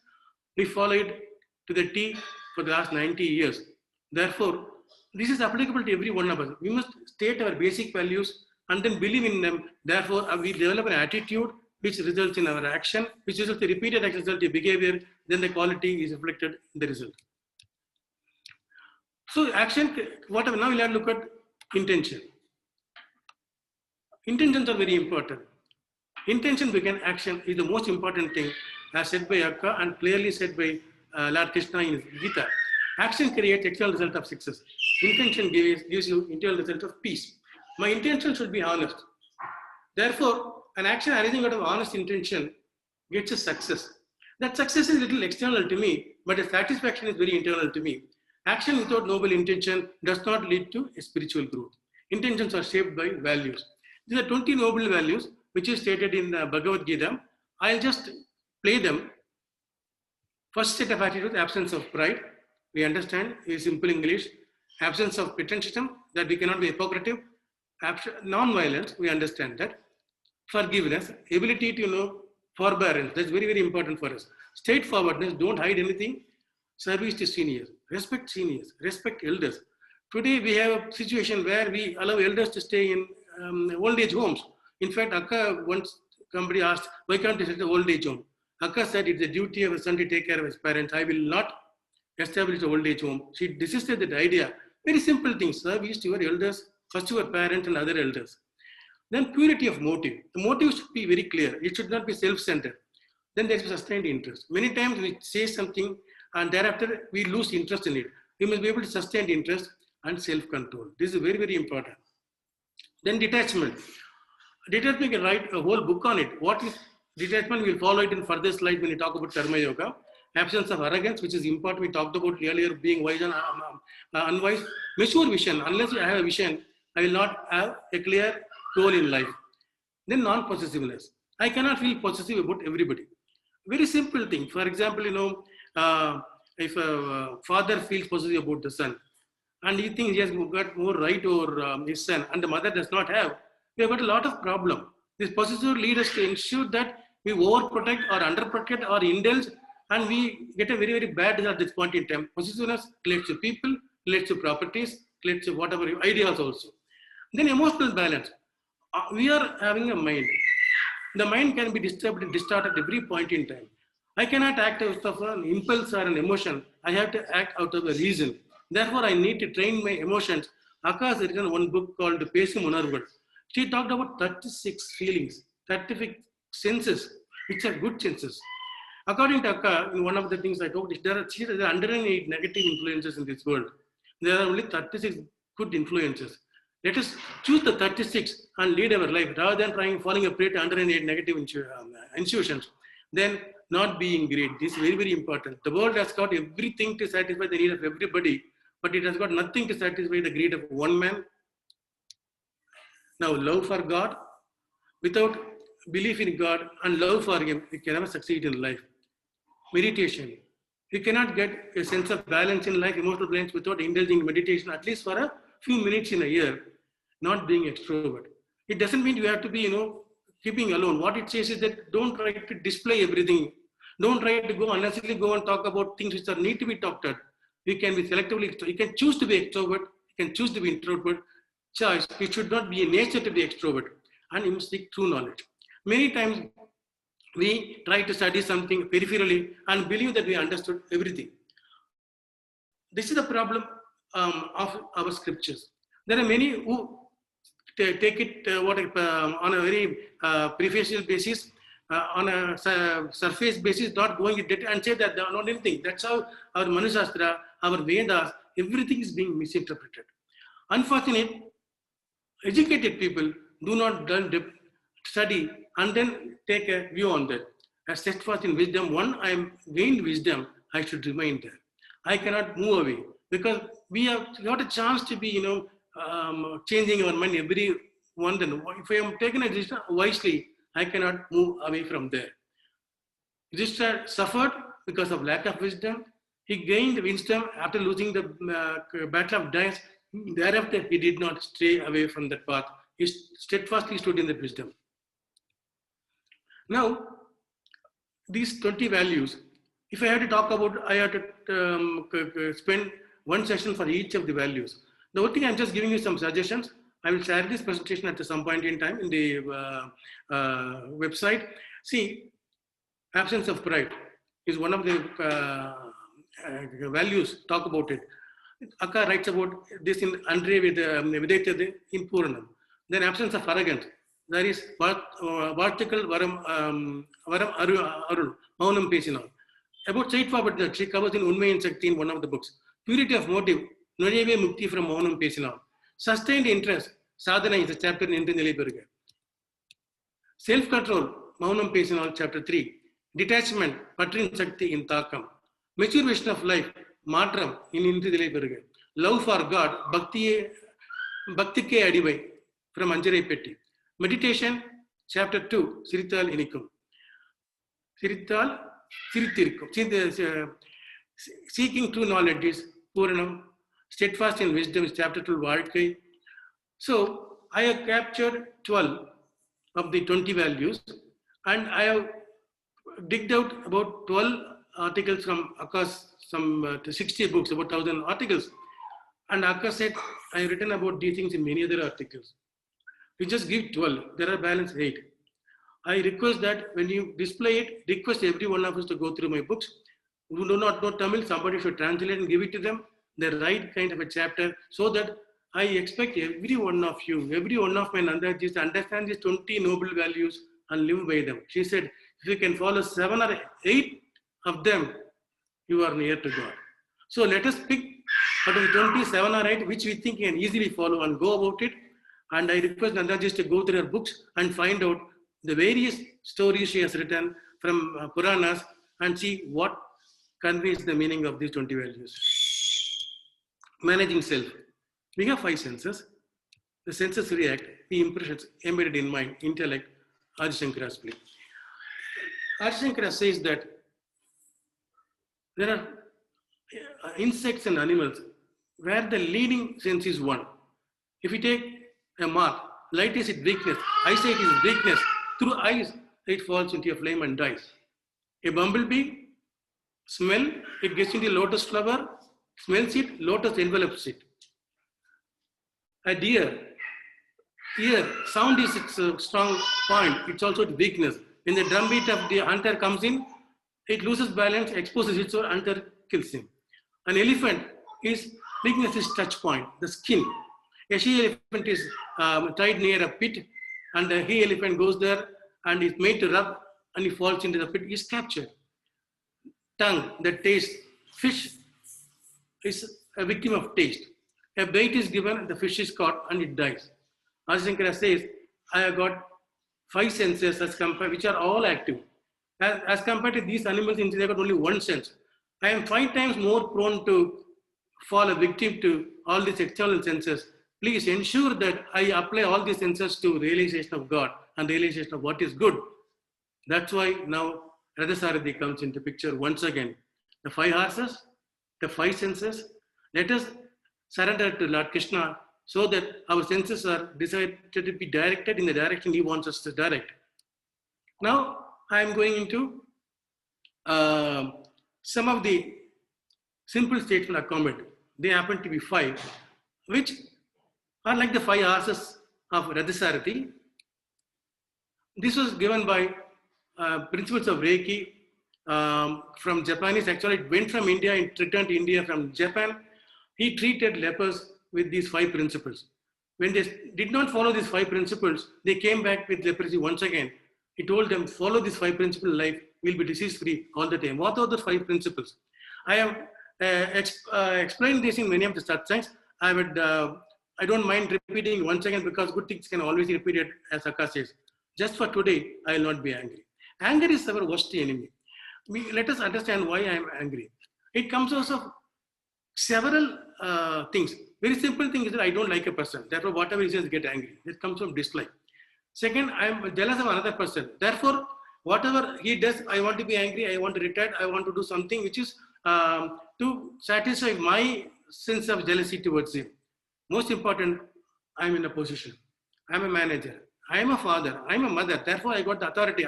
S1: we followed to the T for the last 90 years. Therefore, this is applicable to every one of us. We must state our basic values and then believe in them. Therefore, we develop an attitude which results in our action, which results in repeated action, results in behavior, then the quality is reflected in the result. So action, whatever, now we'll have to look at intention. Intentions are very important. Intention began action is the most important thing, as said by Akka and clearly said by Lord Krishna in Gita. Action creates external result of success. Intention gives you internal result of peace. My intention should be honest. Therefore, an action arising out of honest intention gets a success. That success is a little external to me, but the satisfaction is very internal to me. Action without noble intention does not lead to a spiritual growth. Intentions are shaped by values. These are 20 noble values, which is stated in the Bhagavad Gita. I'll just play them. First set of attitudes, absence of pride. We understand in simple English. Absence of pretension, that we cannot be hypocrite. Non-violence, we understand that. Forgiveness, ability to know forbearance, that's very, very important for us. Straightforwardness, don't hide anything. Service to seniors, respect elders. Today we have a situation where we allow elders to stay in old age homes. In fact, Akka once somebody asked, why can't you set an old age home? Akka said it's the duty of a son to take care of his parents. I will not establish an old age home. She desisted that idea. Very simple things. Service to your elders, first to your parents and other elders. Then purity of motive. The motive should be very clear. It should not be self-centered. Then there is sustained interest. Many times we say something and thereafter we lose interest in it. We must be able to sustain interest and self-control. This is very, very important. Then detachment. Detachment, we can write a whole book on it. What is detachment? We'll follow it in further slide when we talk about Karma Yoga. Absence of arrogance, which is important. We talked about earlier, being wise and unwise. Mature vision. Unless I have a vision, I will not have a clear goal in life. Then non-possessiveness. I cannot feel possessive about everybody. Very simple thing. For example, if a father feels possessive about the son, and he thinks he has got more right over his son, and the mother does not have, we have got a lot of problem. This possessive leads us to ensure that we overprotect or underprotect or indulge, and we get a very, very bad result at this point in time. Possessiveness relates to people, relates to properties, relates to whatever ideas also. Then emotional balance. We are having a mind. The mind can be disturbed and distorted at every point in time. I cannot act out of an impulse or an emotion. I have to act out of a reason. Therefore, I need to train my emotions. Akka has written one book called Pesum Unarval. She talked about 36 feelings, 36 senses, which are good senses. According to Akka, in one of the things I talked, there are 108 negative influences in this world. There are only 36 good influences. Let us choose the 36 and lead our life rather than falling a prey to 108 negative institutions. Then not being great. This is very, very important. The world has got everything to satisfy the need of everybody, but it has got nothing to satisfy the greed of one man. Now, love for God, without belief in God and love for Him, we can never succeed in life. Meditation. You cannot get a sense of balance in life, emotional balance, without indulging in meditation, at least for a few minutes in a year, not being extrovert. It doesn't mean you have to be, keeping alone. What it says is that don't try to display everything. Don't try to go unnecessarily go and talk about things which are need to be talked at. You can be selectively, you can choose to be extrovert, you can choose to be introvert. Choice, it should not be a nature to be extrovert, and you must seek true knowledge. Many times we try to study something peripherally and believe that we understood everything. This is the problem of our scriptures. There are many who take it on a very superficial basis, on a surface basis, not going into detail and say that they are not anything. That's how our Manusastra, our Vedas, everything is being misinterpreted. Unfortunately, educated people do not study and then take a view on that. As set forth in wisdom, I am gained wisdom, I should remain there. I cannot move away because we have got a chance to be, changing our mind every one. Then, if I am taken a decision wisely, I cannot move away from there. Yudhishthira suffered because of lack of wisdom. He gained wisdom after losing the battle of dice. Thereafter, he did not stray away from that path. He steadfastly stood in that wisdom. Now, these 20 values, if I had to talk about, I had to spend one session for each of the values. The only thing, I'm just giving you some suggestions. I will share this presentation at some point in time in the website. See, absence of pride is one of the values. Talk about it. Akka writes about this in Andre Videtade in Puranam. Then absence of arrogance. There is vertical varam arul, maunam pesinal. About straightforward that she covers in Unmay and Shakti in one of the books. Purity of motive, Nureve Mukti from maunam pesinal. Sustained interest, sadhana is a chapter in Indra Niliburga. Self-control, maunam pesinal, chapter 3. Detachment, Patrin Shakti in Takam. Mature vision of life, Matram in Indra Niliburga. Love for God, Bhakti Ke Adivai from Anjare Petti. Meditation, chapter 2, Sirital Inikum. Sirital, Siritirkum. Seeking true knowledge is Puranam. Steadfast in wisdom is chapter 2, Valkai. So, I have captured 12 of the 20 values, and I have digged out about 12 articles from across some 60 books, about 1,000 articles. And Akka said, I have written about these things in many other articles. We just give 12, there are balance 8. I request that when you display it, request every one of us to go through my books. Who do not know Tamil, somebody should translate and give it to them, the right kind of a chapter, so that I expect every one of you, every one of my Nandajis to understand these 20 noble values and live by them. She said, if you can follow 7 or 8 of them, you are near to God. So let us pick out of the 27 or 8, which we think can easily follow and go about it. And I request Nandajis to go through her books and find out the various stories she has written from Puranas and see what conveys the meaning of these 20 values. Managing self. We have 5 senses. The senses react, the impressions embedded in mind, intellect, Adi Shankara's play. Adi Shankara says that there are insects and animals where the leading sense is one. If you take a moth, light is its weakness, eyesight is its weakness. Through eyes, it falls into a flame and dies. A bumblebee, smell, it gets into a lotus flower, smells it, lotus envelops it. A deer, ear, sound is its strong point, it's also its weakness. When the drumbeat of the hunter comes in, it loses balance, exposes it, so hunter kills him. An elephant, his weakness is touch point, the skin. A she-elephant is tied near a pit, and the he-elephant goes there and is made to rub, and he falls into the pit, he is captured. Tongue, the taste, fish is a victim of taste. A bait is given, the fish is caught, and it dies. Adi Shankara says, I have got 5 senses as compared, which are all active. As compared to these animals, they have got only 1 sense. I am 5 times more prone to fall a victim to all these external senses. Please ensure that I apply all these senses to realization of God and realization of what is good. That's why now Radhasarathi comes into picture once again. The 5 horses, the 5 senses. Let us surrender to Lord Krishna so that our senses are decided to be directed in the direction He wants us to direct. Now I am going into some of the simple statement accompanied. They happen to be 5, which are like the 5 horses of Radhasarathi. This was given by principles of Reiki from Japanese. Actually, it went from India, it returned to India from Japan. He treated lepers with these 5 principles. When they did not follow these 5 principles, they came back with leprosy once again. He told them, follow this 5 principle life, we'll be disease-free all the time. What are the 5 principles? I have explained this in many of the satsangs. I don't mind repeating once again because good things can always be repeated, as Akka says. Just for today, I will not be angry. Anger is our worst enemy. Let us understand why I am angry. It comes out of several things. Very simple thing is that I don't like a person. Therefore, whatever he says, get angry. It comes from dislike. Second, I am jealous of another person. Therefore, whatever he does, I want to be angry. I want to retire. I want to do something which is to satisfy my sense of jealousy towards him. Most important, I'm in a position. I'm a manager. I'm a father. I'm a mother. Therefore, I got the authority.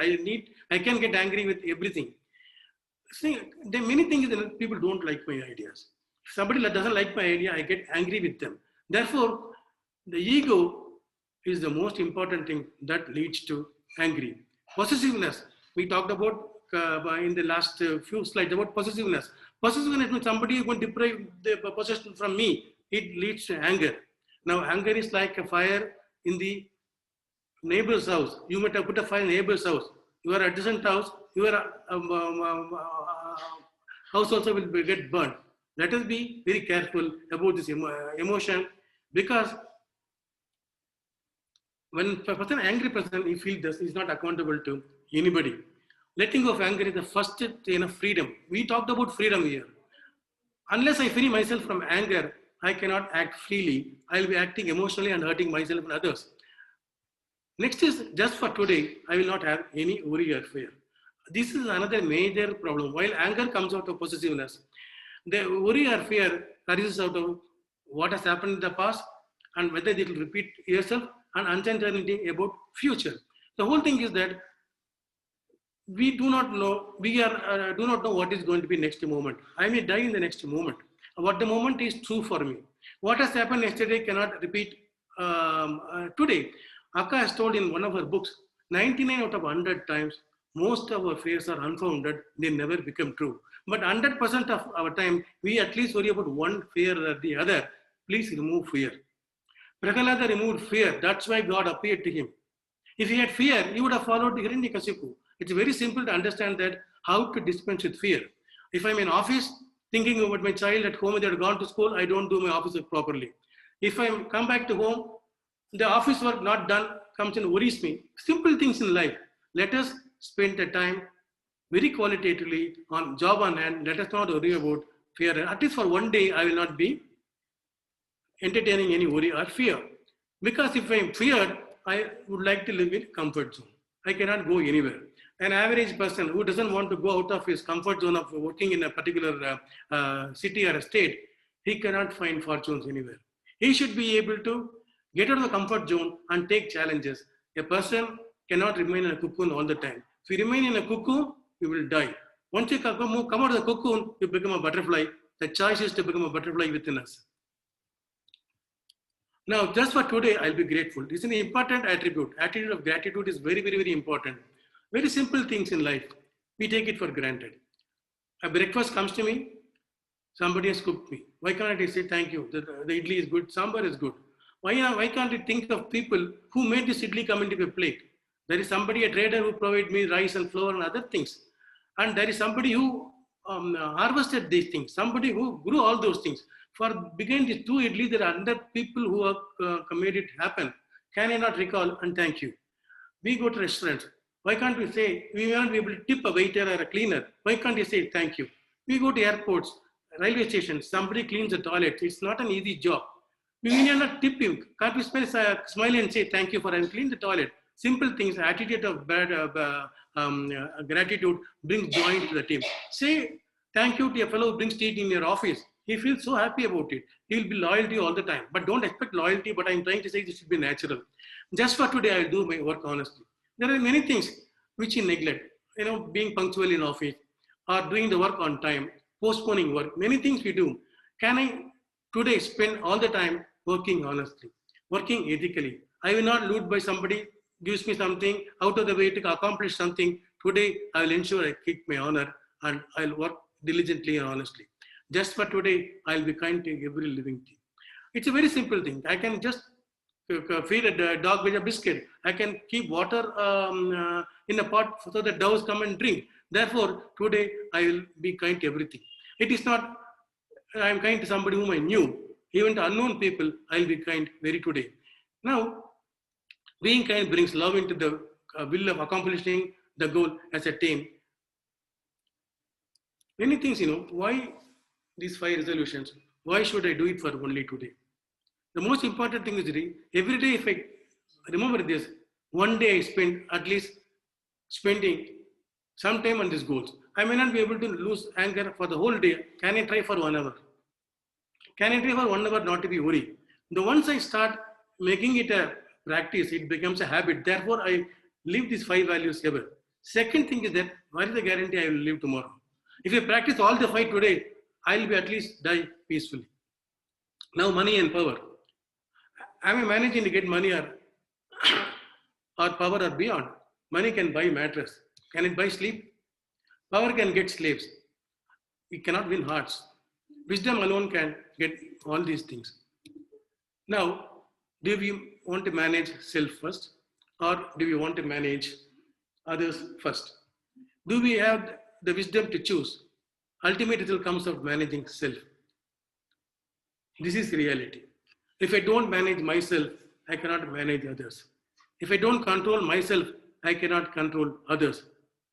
S1: I can get angry with everything. See, there are many things that people don't like my ideas. If somebody doesn't like my idea, I get angry with them. Therefore, the ego is the most important thing that leads to angry. Possessiveness. We talked about in the last few slides about possessiveness. Possessiveness means somebody is going to deprive the possession from me. It leads to anger. Now, anger is like a fire in the neighbor's house. You might have put a fire in neighbor's house. Your adjacent house, your house also will get burned. Let us be very careful about this emotion, because when a person, angry person, he feels this, is not accountable to anybody. Letting go of anger is the first chain of freedom. We talked about freedom here. Unless I free myself from anger, I cannot act freely. I'll be acting emotionally and hurting myself and others. Next is, just for today, I will not have any worry or fear. This is another major problem. While anger comes out of possessiveness, the worry or fear arises out of what has happened in the past and whether it will repeat yourself, and uncertainty about future. The whole thing is that we do not know, do not know what is going to be next moment. I may die in the next moment. What the moment is true for me. What has happened yesterday cannot repeat today. Akka has told in one of her books, 99 out of 100 times, most of our fears are unfounded, they never become true. But 100% of our time, we at least worry about one fear or the other. Please remove fear. Prahalada removed fear, that's why God appeared to him. If he had fear, he would have followed Hiranyakasipu. It's very simple to understand that how to dispense with fear. If I'm in office, thinking about my child at home, they had gone to school, I don't do my office work properly. If I come back to home, the office work not done comes and worries me. Simple things in life. Let us spend the time very qualitatively on job on hand. Let us not worry about fear. At least for one day, I will not be entertaining any worry or fear. Because if I'm feared, I would like to live in comfort zone. I cannot go anywhere. An average person who doesn't want to go out of his comfort zone of working in a particular city or a state, he cannot find fortunes anywhere. He should be able to get out of the comfort zone and take challenges. A person cannot remain in a cocoon all the time. If you remain in a cocoon, you will die. Once you come out of the cocoon, you become a butterfly. The choice is to become a butterfly within us. Now, just for today, I'll be grateful. This is an important attribute. Attitude of gratitude is very, very, very important. Very simple things in life. We take it for granted. A breakfast comes to me, somebody has cooked me. Why can't I say thank you? The idli is good, sambar is good. Why can't I think of people who made this idli come into a plate? There is somebody, a trader, who provided me rice and flour and other things. And there is somebody who harvested these things, somebody who grew all those things. For beginning these two idli, there are other people who have made it happen. Can I not recall and thank you? We go to restaurants. Why can't we say, we may not be able to tip a waiter or a cleaner. Why can't you say thank you? We go to airports, railway stations, somebody cleans the toilet. It's not an easy job. We may not tip him. Can't we smile and say thank you for having cleaned the toilet? Simple things, attitude of gratitude brings joy to the team. Say thank you to a fellow who brings tea in your office. He feels so happy about it. He will be loyal to you all the time. But don't expect loyalty, but I'm trying to say this should be natural. Just for today, I'll do my work honestly. There are many things which you neglect. Being punctual in office or doing the work on time, postponing work, many things we do. Can I today spend all the time working honestly, working ethically? I will not loot by somebody gives me something out of the way to accomplish something. Today, I will ensure I keep my honor and I'll work diligently and honestly. Just for today, I'll be kind to every living thing. It's a very simple thing. I can just feed a dog with a biscuit. I can keep water in a pot so that doves come and drink. Therefore, today I will be kind to everything. It is not I am kind to somebody whom I knew. Even to unknown people, I will be kind very today. Now, being kind brings love into the will of accomplishing the goal as a team. Many things, why these 5 resolutions? Why should I do it for only today? The most important thing is every day, if I remember this, one day I spend at least spending some time on these goals. I may not be able to lose anger for the whole day. Can I try for 1 hour? Can I try for 1 hour not to be worried? The once I start making it a practice, it becomes a habit. Therefore, I live these 5 values ever. Second thing is that what is the guarantee I will live tomorrow? If I practice all the 5 today, I will be at least die peacefully. Now, money and power. Am I managing to get money or power or beyond? Money can buy mattress. Can it buy sleep? Power can get slaves. It cannot win hearts. Wisdom alone can get all these things. Now, do we want to manage self first, or do we want to manage others first? Do we have the wisdom to choose? Ultimately, it will come out managing self. This is reality. If I don't manage myself, I cannot manage others. If I don't control myself, I cannot control others.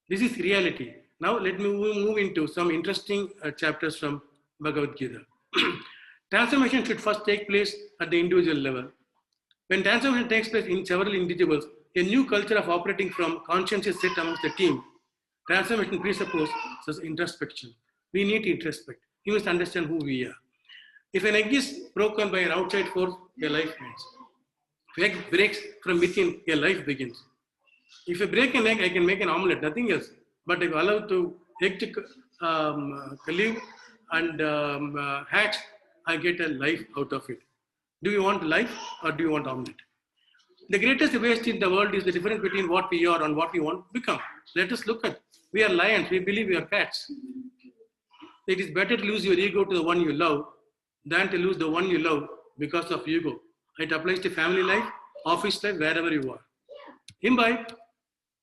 S1: This is reality. Now let me move into some interesting chapters from Bhagavad Gita. Transformation should first take place at the individual level. When transformation takes place in several individuals, a new culture of operating from conscience is set amongst the team. Transformation presupposes introspection. We need to introspect. We must understand who we are. If an egg is broken by an outside force, a life ends. If an egg breaks from within, a life begins. If I break an egg, I can make an omelette, nothing else. But if I allow the egg to live and hatch, I get a life out of it. Do you want life or do you want omelette? The greatest waste in the world is the difference between what we are and what we want to become. Let us look at. We are lions, we believe we are cats. It is better to lose your ego to the one you love than to lose the one you love because of ego. It applies to family life, office life, wherever you are. Imbibe.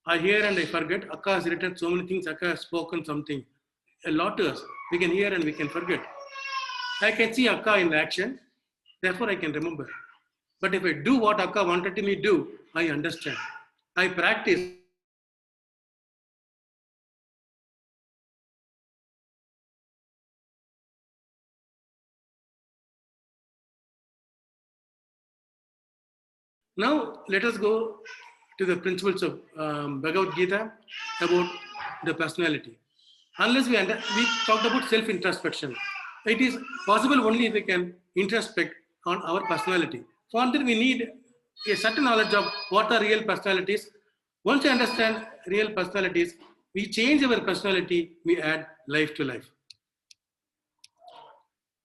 S1: I hear and I forget. Akka has written so many things. Akka has spoken something. A lot to us. We can hear and we can forget. I can see Akka in action. Therefore, I can remember. But if I do what Akka wanted me to do, I understand. I practice. Now, let us go to the principles of Bhagavad Gita about the personality. Unless we talked about self-introspection. It is possible only if we can introspect on our personality. For that, we need a certain knowledge of what are real personalities. Once you understand real personalities, we change our personality, we add life to life.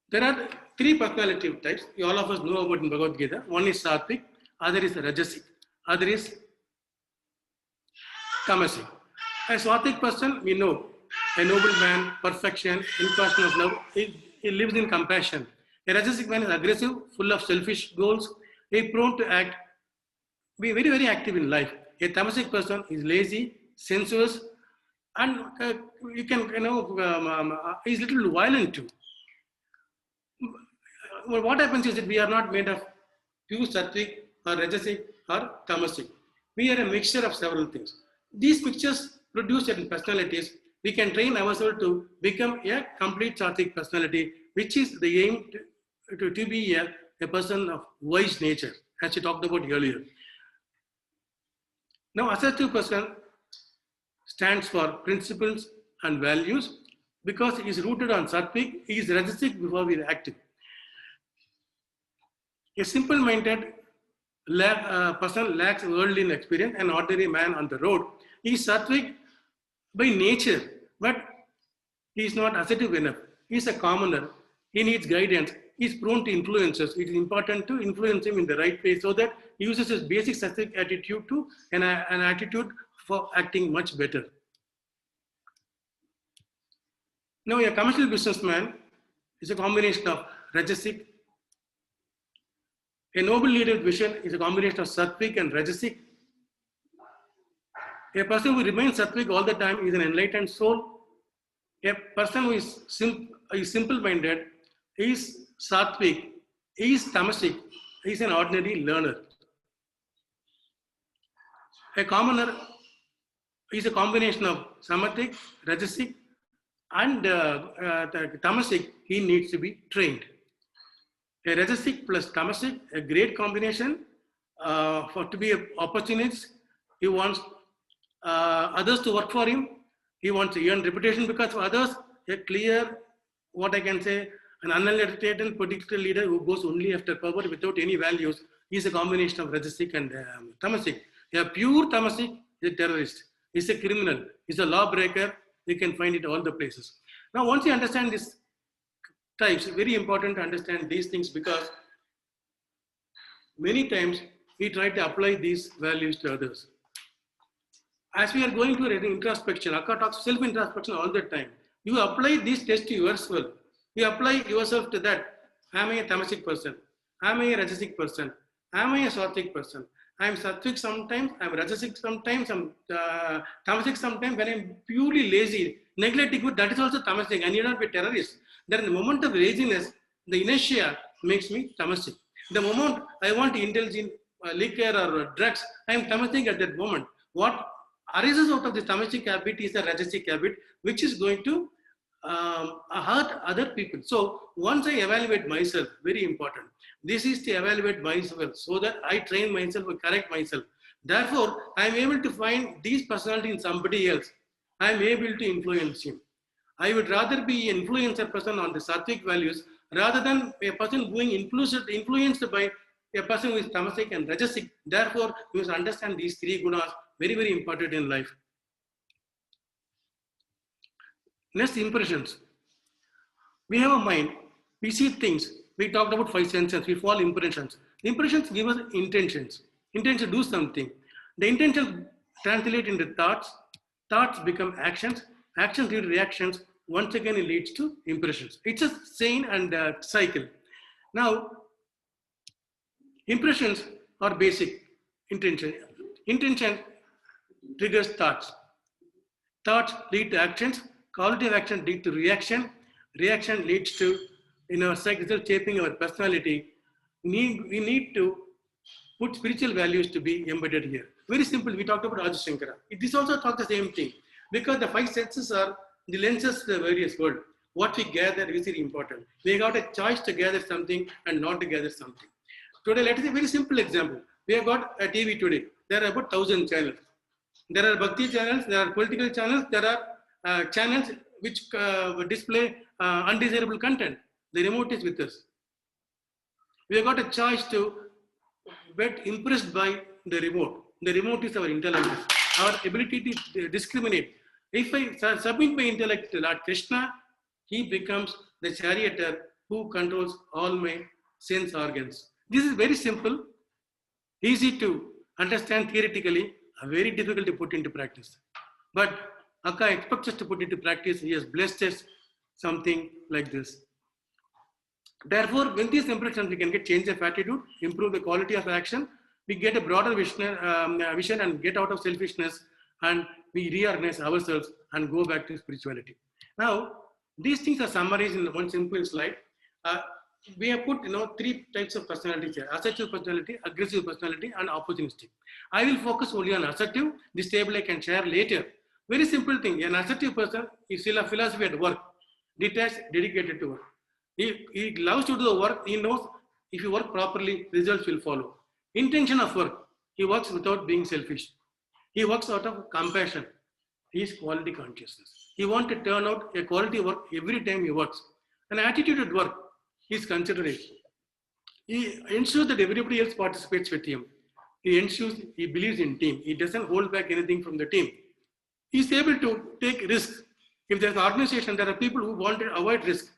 S1: There are 3 personality types. All of us know about in Bhagavad Gita. One is Sattvic, other is Rajasic, other is Tamasic. A Sattvic person, we know, a noble man, perfection, impassion of love, he lives in compassion. A Rajasic man is aggressive, full of selfish goals, he is prone to act, be very, very active in life. A Tamasic person is lazy, sensuous, and you can, he's a little violent too. Well, what happens is that we are not made of pure Sattvic or Rajasic or Tamasic. We are a mixture of several things. These mixtures produce certain personalities. We can train ourselves to become a complete Sattvic personality, which is the aim to be a person of wise nature, as we talked about earlier. Now, assertive person stands for principles and values because he is rooted on Sattvic. He is Rajasic before he is active. A simple-minded person lacks worldly experience, an ordinary man on the road. He is Sattvic by nature, but he is not assertive enough. He is a commoner. He needs guidance. He is prone to influences. It is important to influence him in the right way so that he uses his basic Sattvic attitude to an attitude for acting much better. Now, a commercial businessman is a combination of Rajasic. A noble leader with vision is a combination of Sattvic and Rajasic. A person who remains Sattvic all the time is an enlightened soul. A person who is simple-minded is Sattvic, is Tamasic, is an ordinary learner. A commoner is a combination of Samathic, Rajasic, and Tamasic. He needs to be trained. A Rajasic plus Tamasic, a great combination to be an opportunist. He wants others to work for him He wants to earn reputation because of others. A clear, what I can say, an unadulterated political leader who goes only after power without any values is a combination of Rajasic and Tamasic. A pure Tamasic is a terrorist, is a criminal, is a lawbreaker. You can find it all the places. Now, once you understand these types, very important to understand these things because many times we try to apply these values to others. As we are going to introspection, Akka talks self-introspection all the time. You apply these tests to yourself. You apply yourself to that. Am I a Tamasic person? Am I a Rajasic person? Am I a Sattvic person? I am Sattvic sometimes, I am Rajasic sometimes, I am Tamasic sometimes. When I am purely lazy, neglecting good, that is also Tamasic. I need not be a terrorist. Then the moment of laziness, the inertia makes me Tamasic. The moment I want to indulge in liquor or drugs, I am Tamasic at that moment. What arises out of this Tamasic habit is a Rajasic habit, which is going to hurt other people. So once I evaluate myself, very important. This is to evaluate myself so that I train myself or correct myself. Therefore, I am able to find these personality in somebody else. I am able to influence him. I would rather be an influencer person on the Sattvic values rather than a person being influenced by a person who is Tamasic and Rajasic. Therefore, you must understand these three gunas, very, very important in life. Next, impressions. We have a mind, we see things. We talked about five senses, we follow impressions. Impressions give us intentions. Intention to do something. The intentions translate into thoughts. Thoughts become actions. Actions lead to reactions. Once again, it leads to impressions. It's a chain and a cycle. Now, impressions are basic. Intention. Intention triggers thoughts. Thoughts lead to actions. Quality of action leads to reaction. Reaction leads to, in our cycle, shaping our personality. We need to put spiritual values to be embedded here. Very simple. We talked about Adi Shankara. This also talks the same thing because the five senses are the lenses to the various world. What we gather is very important. We got a choice to gather something and not to gather something. Today, let us say a very simple example. We have got a TV today. There are about 1,000 channels. There are bhakti channels, there are political channels, there are channels which display undesirable content. The remote is with us. We have got a choice to get impressed by the remote. The remote is our intelligence, our ability to discriminate. If I submit my intellect to Lord Krishna, he becomes the charioteer who controls all my sense organs. This is very simple, easy to understand theoretically, very difficult to put into practice. But Akka expects us to put into practice. He has blessed us something like this. Therefore, with these impressions, we can get change of attitude, improve the quality of action. We get a broader vision and get out of selfishness, and we reorganize ourselves and go back to spirituality. Now, these things are summarized in one simple slide. We have put three types of personalities here: assertive personality, aggressive personality, and opportunistic. I will focus only on assertive. This table I can share later. Very simple thing. An assertive person is still a philosophy at work, detached, dedicated to work. He loves to do the work. He knows if you work properly, results will follow. Intention of work. He works without being selfish. He works out of compassion. He is quality consciousness. He wants to turn out a quality work every time he works. An attitude at work is consideration. He ensures that everybody else participates with him. He ensures he believes in team. He doesn't hold back anything from the team. He is able to take risks. If there's an organization, there are people who want to avoid risk,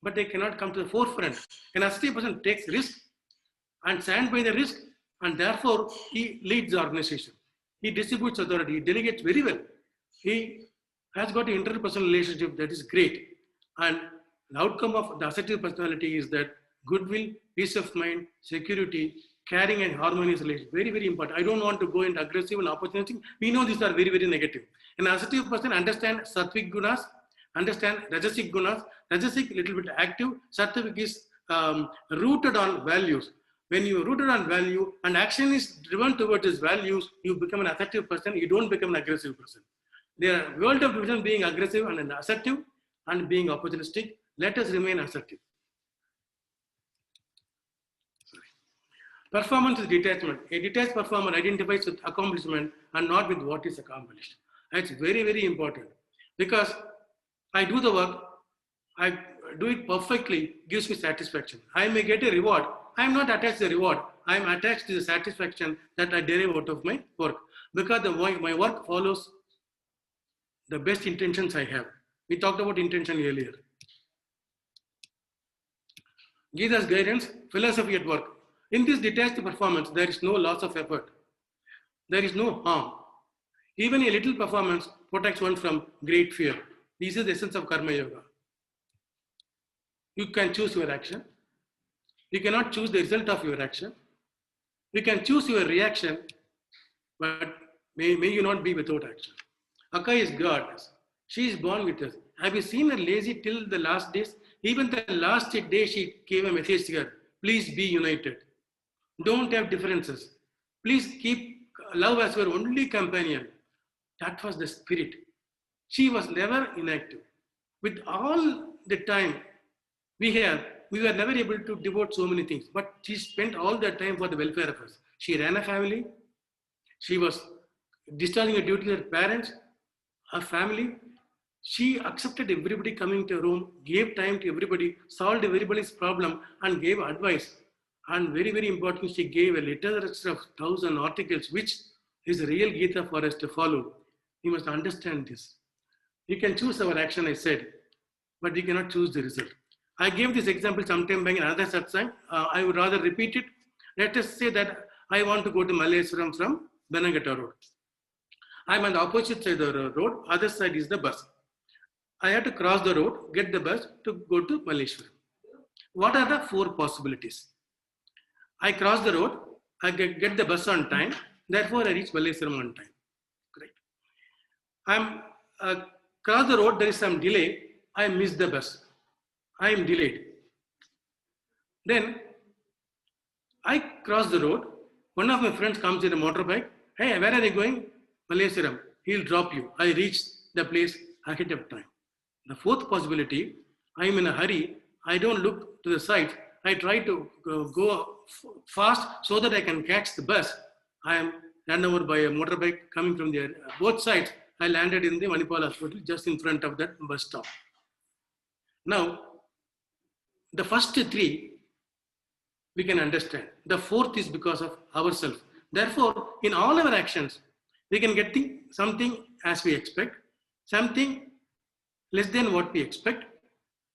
S1: but they cannot come to the forefront. An assertive person takes risk and stands by the risk, and therefore he leads the organization. He distributes authority. He delegates very well. He has got an interpersonal relationship that is great. And the outcome of the assertive personality is that goodwill, peace of mind, security, caring and harmonious relationship. Very, very important. I don't want to go into aggressive and opportunistic. We know these are very, very negative. An assertive person understands sattvic gunas, understand rajasic gunas. Rajasic little bit active. Sattvic is rooted on values. When you are rooted on value and action is driven towards these values, you become an assertive person. You don't become an aggressive person. There are world of division being aggressive and an assertive and being opportunistic. Let us remain assertive. Performance is detachment. A detached performer identifies with accomplishment and not with what is accomplished. That's very, very important. because I do the work, I do it perfectly, gives me satisfaction. I may get a reward. I am not attached to the reward. I am attached to the satisfaction that I derive out of my work, because my work follows the best intentions I have. We talked about intention earlier. Gita's guidance, philosophy at work. In this detached performance, there is no loss of effort. There is no harm. Even a little performance protects one from great fear. This is the essence of Karma Yoga. You can choose your action. You cannot choose the result of your action. You can choose your reaction, but may you not be without action. Akka is God. She is born with us. Have you seen her lazy till the last days? Even the last day she gave a message to her. Please be united. Don't have differences. Please keep love as your only companion. That was the spirit. She was never inactive. With all the time we were never able to devote so many things, but she spent all that time for the welfare of us. She ran a family. She was discharging a duty to her parents, her family. She accepted everybody coming to her room, gave time to everybody, solved everybody's problem, and gave advice. And very, very important, she gave a literature of 1,000 articles, which is a real Gita for us to follow. We must understand this. We can choose our action, I said, but we cannot choose the result. I gave this example sometime back in another satsang. I would rather repeat it. Let us say that I want to go to Malleswaram from Bangalore Road. I'm on the opposite side of the road. Other side is the bus. I have to cross the road, get the bus to go to Malleswaram. What are the four possibilities? I cross the road, I get the bus on time, therefore I reach Malleswaram on time. Great. I'm cross the road, there is some delay, I miss the bus. I am delayed. Then I cross the road, one of my friends comes in a motorbike. Hey, where are you going? Malleswaram. He'll drop you. I reach the place ahead of time. The fourth possibility, I am in a hurry. I don't look to the side. I try to go fast so that I can catch the bus. I am run over by a motorbike coming from the both sides. I landed in the Manipal hospital just in front of that bus stop. Now, the first three we can understand. The fourth is because of ourselves. Therefore, in all our actions, we can get something as we expect, something less than what we expect,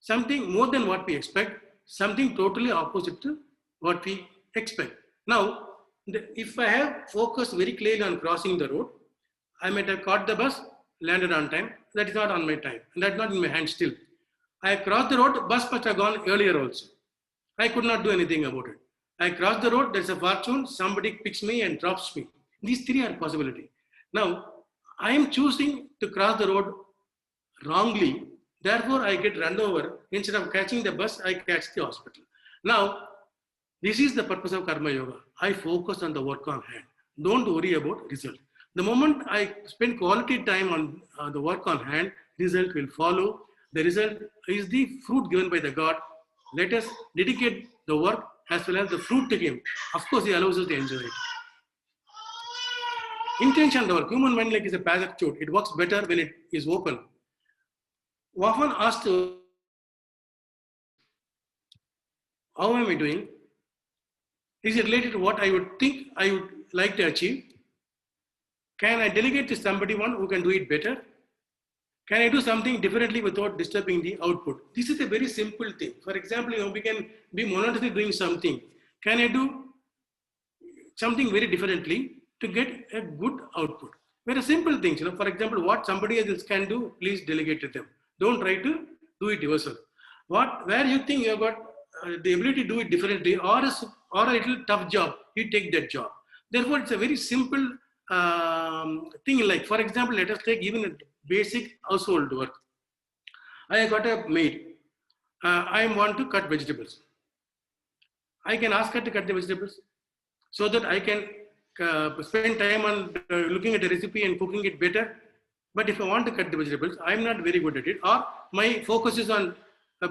S1: something more than what we expect, something totally opposite to what we expect. Now, if I have focused very clearly on crossing the road, I might have caught the bus, landed on time. That is not on my time, and that's not in my hand still. I crossed the road, bus must have gone earlier also. I could not do anything about it. I crossed the road, there's a fortune, somebody picks me and drops me. These three are possibility. Now, I am choosing to cross the road wrongly, therefore I get run over. Instead of catching the bus, I catch the hospital. Now, this is the purpose of Karma Yoga. I focus on the work on hand. Don't worry about result. The moment I spend quality time on the work on hand, result will follow. The result is the fruit given by the God. Let us dedicate the work as well as the fruit to Him. Of course, He allows us to enjoy it. Intention of the work. Human mind like is a parachute. It works better when it is open. Often asked, how am I doing? Is it related to what I would think I would like to achieve? Can I delegate to somebody one who can do it better? Can I do something differently without disturbing the output? This is a very simple thing. For example, we can be monotonously doing something. Can I do something very differently to get a good output? Very simple things. For example, what somebody else can do, please delegate to them. Don't try to do it yourself. Where you think you have got the ability to do it differently or a little tough job, you take that job. Therefore, it's a very simple thing. Like, for example, let us take even a basic household work. I got a maid. I want to cut vegetables. I can ask her to cut the vegetables so that I can spend time on looking at the recipe and cooking it better. But if I want to cut the vegetables, I'm not very good at it, or my focus is on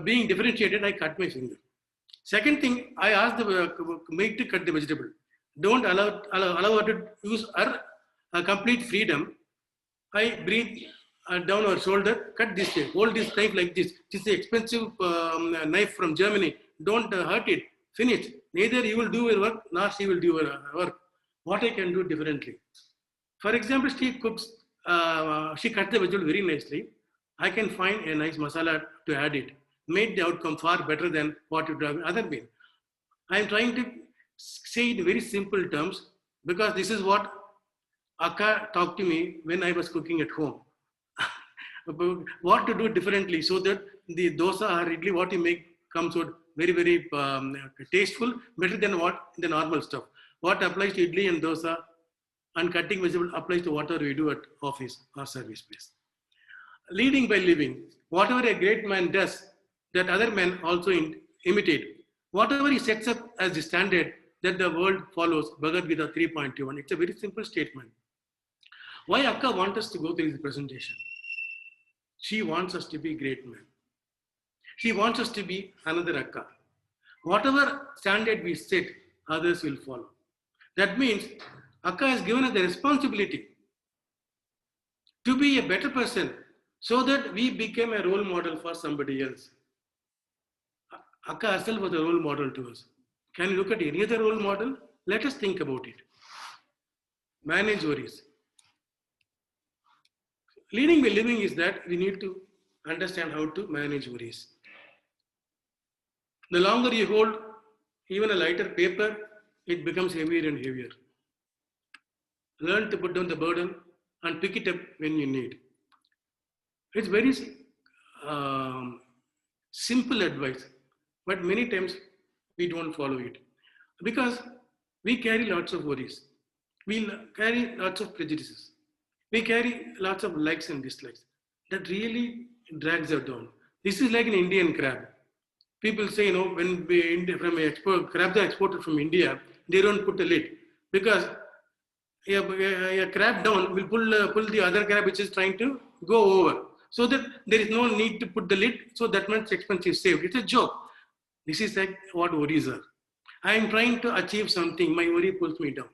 S1: being differentiated, I cut my finger. Second thing, I ask the maid to cut the vegetable. Don't allow her to use her complete freedom. I breathe down our shoulder, cut this way, hold this knife like this. This is an expensive knife from Germany. Don't hurt it. Finish. Neither you will do your work, nor she will do her work. What I can do differently? For example, she cooks, she cuts the vegetable very nicely. I can find a nice masala to add it. Made the outcome far better than what it would have other been. I am trying to say it in very simple terms because this is what Akka talked to me when I was cooking at home. About what to do differently so that the dosa or idli, what you make comes out very, very tasteful, better than what the normal stuff. What applies to idli and dosa and cutting vegetable applies to whatever we do at office or service place. Leading by living. Whatever a great man does, that other men also imitate. Whatever he sets up as the standard, that the world follows. Bhagavad Gita 3.21. It's a very simple statement. Why Akka wants us to go through this presentation? She wants us to be great men. She wants us to be another Akka. Whatever standard we set, others will follow. That means Akka has given us the responsibility to be a better person so that we become a role model for somebody else. Akka herself was a role model to us. Can you look at any other role model? Let us think about it. Manage worries. Leading by living is that we need to understand how to manage worries. The longer you hold even a lighter paper, it becomes heavier and heavier. Learn to put down the burden and pick it up when you need. It's very simple advice, but many times we don't follow it because we carry lots of worries. We carry lots of prejudices. We carry lots of likes and dislikes. That really drags us down. This is like an Indian crab. People say, when crabs are exported from India, they don't put a lid because a crab down will pull the other crab which is trying to go over. So that there is no need to put the lid, so that much expense is saved. It's a joke. This is like what worries are. I am trying to achieve something, my worry pulls me down.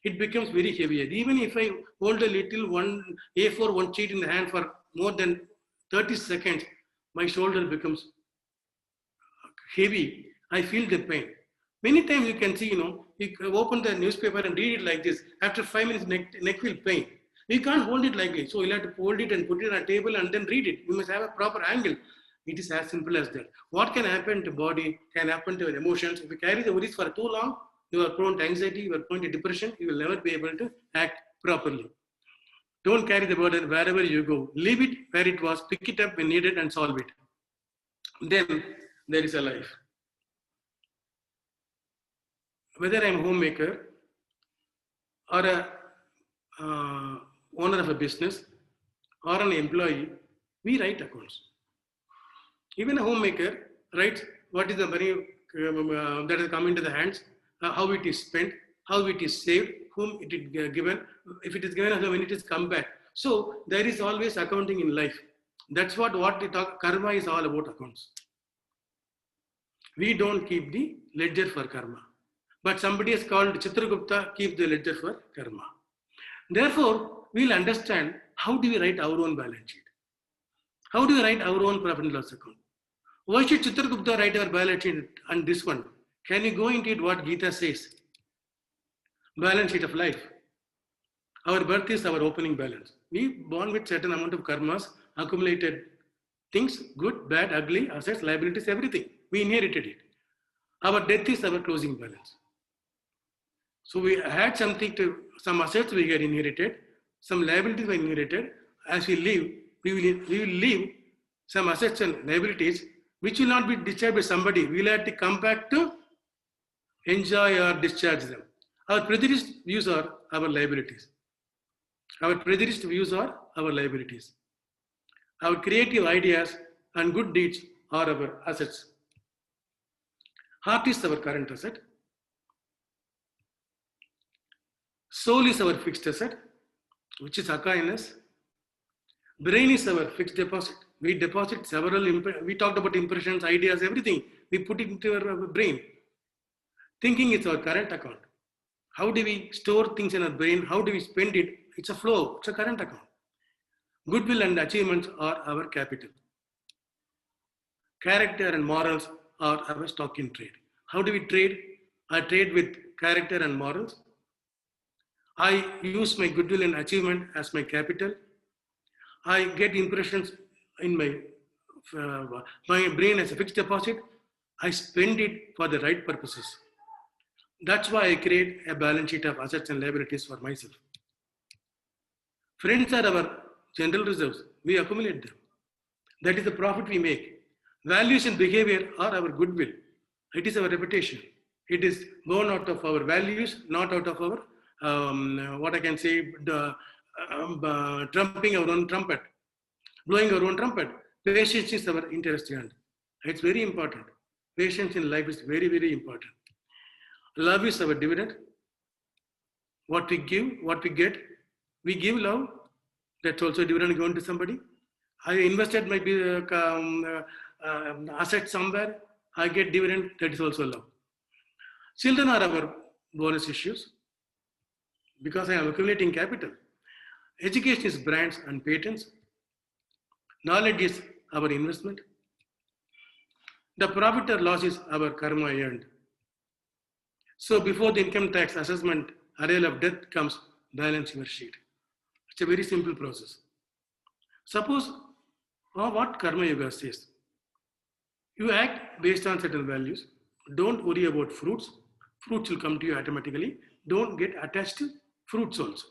S1: It becomes very heavier. Even if I hold a little one sheet in the hand for more than 30 seconds, my shoulder becomes heavy. I feel the pain. Many times you can see, you open the newspaper and read it like this. After 5 minutes, neck will pain. You can't hold it like this. So you'll have to hold it and put it on a table and then read it. You must have a proper angle. It is as simple as that. What can happen to body can happen to your emotions. If you carry the worries for too long, you are prone to anxiety, you are prone to depression, you will never be able to act properly. Don't carry the burden wherever you go. Leave it where it was, pick it up when needed and solve it. Then there is a life. Whether I'm a homemaker or a owner of a business or an employee, we write accounts. Even a homemaker writes what is the money that has come into the hands, how it is spent, how it is saved, whom it is given, if it is given, when it is come back. So there is always accounting in life. That's what we talk, karma is all about accounts. We don't keep the ledger for karma. But somebody has called Chitragupta, keep the ledger for karma. Therefore, we'll understand how do we write our own balance sheet. How do we write our own profit and loss account? Why should Chitragupta write our balance sheet and this one? Can you go into it what Gita says? Balance sheet of life. Our birth is our opening balance. We born with certain amount of karmas, accumulated things, good, bad, ugly, assets, liabilities, everything. We inherited it. Our death is our closing balance. So we had some assets we had inherited, some liabilities were inherited. As we live, we will leave some assets and liabilities which will not be discharged by somebody. We will have to come back to enjoy or discharge them. Our prejudiced views are our liabilities. Our prejudiced views are our liabilities. Our creative ideas and good deeds are our assets. Heart is our current asset. Soul is our fixed asset, which is Akka in us. Brain is our fixed deposit. We deposit several, we talked about impressions, ideas, everything. We put it into our brain. Thinking is our current account. How do we store things in our brain? How do we spend it? It's a flow, it's a current account. Goodwill and achievements are our capital. Character and morals are our stock in trade. How do we trade? I trade with character and morals. I use my goodwill and achievement as my capital. I get impressions in my brain as a fixed deposit. I spend it for the right purposes. That's why I create a balance sheet of assets and liabilities for myself. Friends are our general reserves. We accumulate them. That is the profit we make. Values and behavior are our goodwill. It is our reputation. It is born out of our values, not out of our, what I can say, trumping our own trumpet, blowing our own trumpet. Patience is our interest earned. It's very important. Patience in life is very, very important. Love is our dividend. What we give, what we get. We give love. That's also a dividend going to somebody. I invested my asset somewhere. I get dividend. That is also love. Children are our bonus issues because I am accumulating capital. Education is brands and patents. Knowledge is our investment. The profit or loss is our karma earned. So before the income tax assessment array of death comes, balance your sheet. It's a very simple process. Suppose what Karma Yoga says. You act based on certain values. Don't worry about fruits. Fruits will come to you automatically. Don't get attached to fruits also.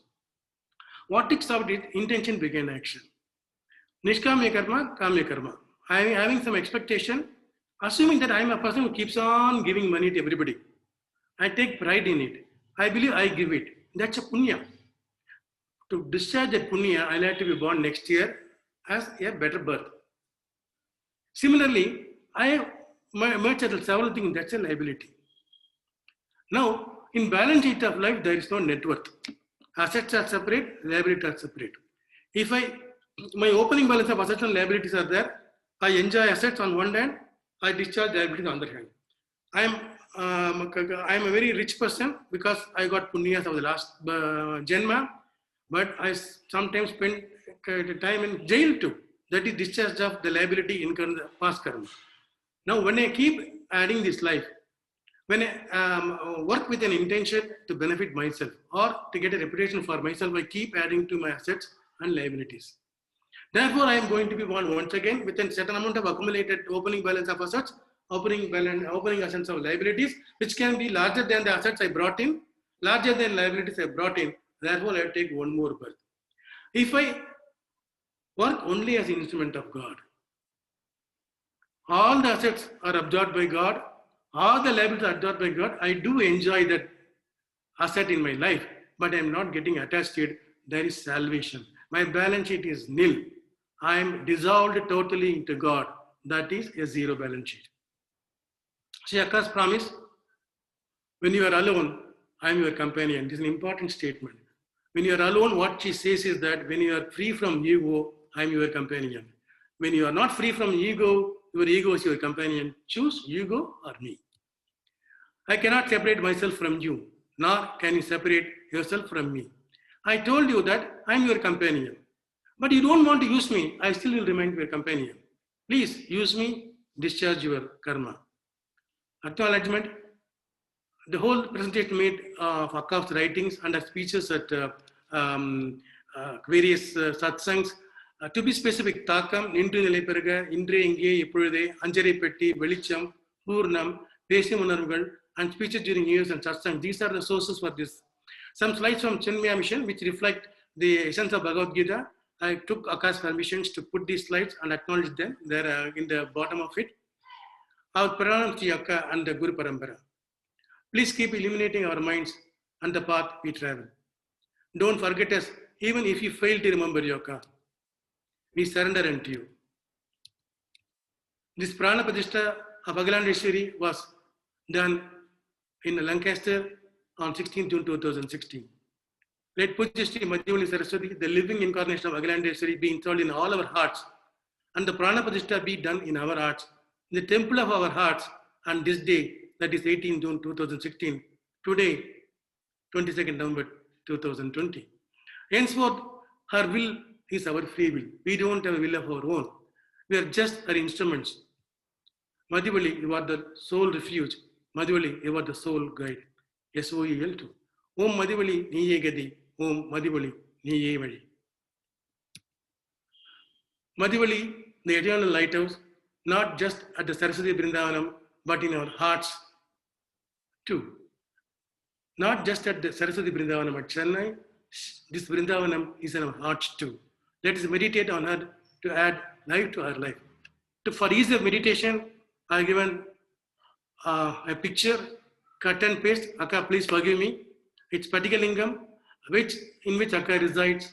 S1: What takes out is intention began action. Nishkamya karma, kamya karma. I am having some expectation, assuming that I am a person who keeps on giving money to everybody. I take pride in it. I believe I give it. That's a punya. To discharge that punya, I'll have to be born next year as a better birth. Similarly, I have merged several things. That's a liability. Now, in balance sheet of life, there is no net worth. Assets are separate, liabilities are separate. If my opening balance of assets and liabilities are there, I enjoy assets on one hand, I discharge liabilities on the other hand. I am a very rich person because I got punyas of the last janma, but I sometimes spend time in jail too. That is discharge of the liability in past karma. Now, when I keep adding this life, when I work with an intention to benefit myself or to get a reputation for myself, I keep adding to my assets and liabilities. Therefore, I am going to be born once again with a certain amount of accumulated opening balance of assets, opening assets of liabilities, which can be larger than the assets I brought in, larger than liabilities I brought in. Therefore, I take one more birth. If I work only as an instrument of God, all the assets are absorbed by God, all the liabilities are absorbed by God. I do enjoy that asset in my life, but I am not getting attached to it. There is salvation. My balance sheet is nil. I am dissolved totally into God. That is a zero balance sheet. She Akka's promise, when you are alone, I am your companion. This is an important statement. When you are alone, what she says is that when you are free from ego, I am your companion. When you are not free from ego, your ego is your companion. Choose ego or me. I cannot separate myself from you, nor can you separate yourself from me. I told you that I am your companion. But you don't want to use me, I still will remain your companion. Please use me, discharge your karma. Acknowledgement. The whole presentation made of Akka's writings and her speeches at various satsangs. To be specific, Takam, Nindru Nilai Peruga, Indre Inge, Ippude, Anjari Petti, Velicham, Purnam, Pesim Unarvugal, and speeches during years and satsangs. These are the sources for this. Some slides from Chinmaya Mission, which reflect the essence of Bhagavad Gita. I took Akka's permissions to put these slides and acknowledge them. They're in the bottom of it. Our pranam to Akka and the Guru Parampara. Please keep illuminating our minds and the path we travel. Don't forget us, even if you fail to remember Akka. We surrender unto you. This Prana Pratishtha of Agalandeshwari was done in Lancaster on 16 June 2016. Let Pujya Sri Mathioli Saraswati, the living incarnation of Agalandeshwari, be installed in all our hearts, and the Prana Pratishtha be done in our hearts, in the temple of our hearts, and this day, that is 18 June 2016, today, 22nd November 2020. Henceforth, her will is our free will. We don't have a will of our own. We are just our instruments. Madhivali, you are the soul refuge. Madhivali, you are the soul guide. SOEL2. Om Madhivali, Niye Gadi. Om Madhivali, Niye Vali. Madhivali, the eternal lighthouse, not just at the Saraswati Brindavanam, but in our hearts too. Not just at the Saraswati Brindavanam at Chennai, this Brindavanam is in our hearts too. Let us meditate on her to add life to our life. For ease of meditation, I have given a picture, cut and paste. Akka, please forgive me. It's Patikalingam, in which Akka resides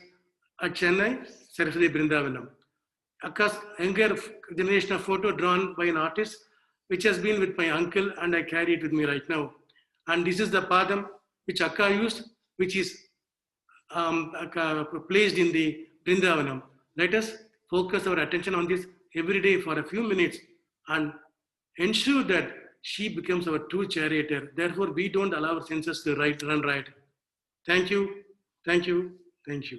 S1: at Chennai, Saraswati Brindavanam. Akka's younger generation of photo drawn by an artist, which has been with my uncle, and I carry it with me right now. And this is the padam which Akka used, which is placed in the Brindavanam. Let us focus our attention on this every day for a few minutes and ensure that she becomes our true charioteer. Therefore, we don't allow our senses to run riot. Thank you, thank you, thank you.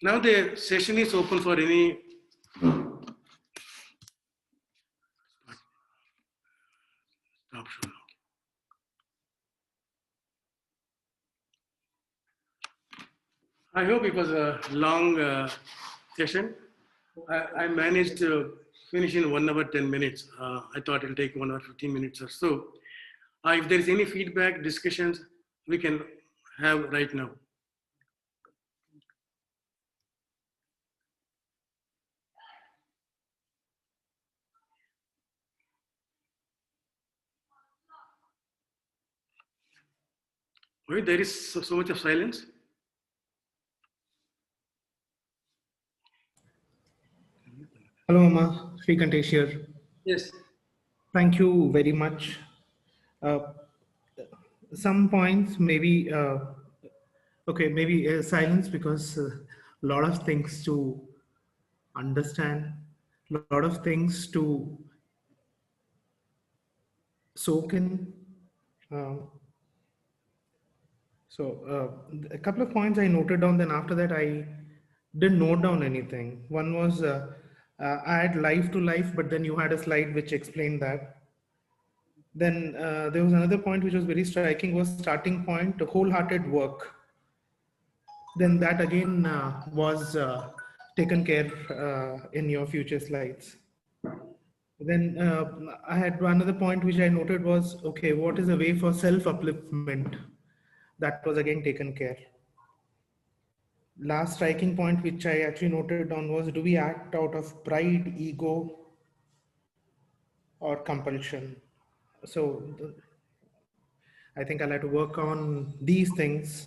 S1: Now the session is open for any stop show. I hope it was a long session. I managed to finish in 1 hour, 10 minutes. I thought it'll take 1 hour, 15 minutes or so. If there's any feedback, discussions, we can have right now. Why there is so much of silence?
S4: Hello, Mama. Srikantesh here.
S1: Yes.
S4: Thank you very much. Some points, maybe, okay, maybe silence because a lot of things to understand, a lot of things to soak in. A couple of points I noted down, then after that I didn't note down anything. One was add life to life, but then you had a slide which explained that. Then there was another point which was very striking, was starting point, wholehearted work. Then that again was taken care in your future slides. Then I had another point which I noted was, okay, what is a way for self-upliftment? That was again taken care. Last striking point which I actually noted down was, do we act out of pride, ego, or compulsion? So I think I'll have to work on these things.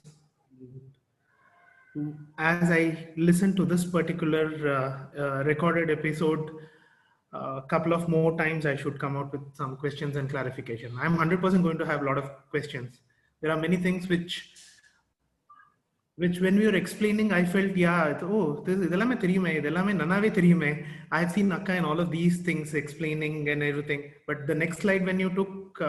S4: As I listen to this particular recorded episode, a couple of more times I should come out with some questions and clarification. I'm 100% going to have a lot of questions. There are many things which when we were explaining, I felt, yeah, oh, I have seen Akka and all of these things explaining and everything. But the next slide, when you took,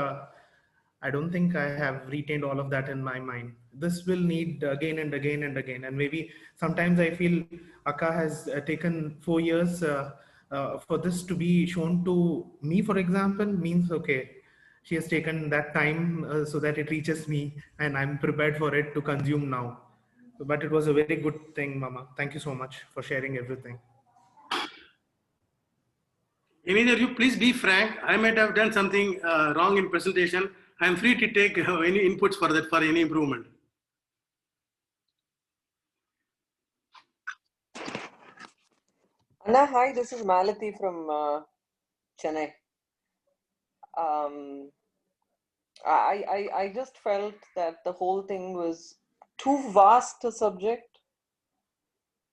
S4: I don't think I have retained all of that in my mind. This will need again and again and again. And maybe sometimes I feel Akka has taken 4 years for this to be shown to me, for example, means, okay, she has taken that time so that it reaches me and I'm prepared for it to consume now. But it was a very good thing, Mama. Thank you so much for sharing everything.
S1: Any of you, please be frank. I might have done something wrong in presentation. I'm free to take any inputs for that, for any improvement.
S5: Anna, hi, this is Malathi from Chennai. I just felt that the whole thing was too vast a subject,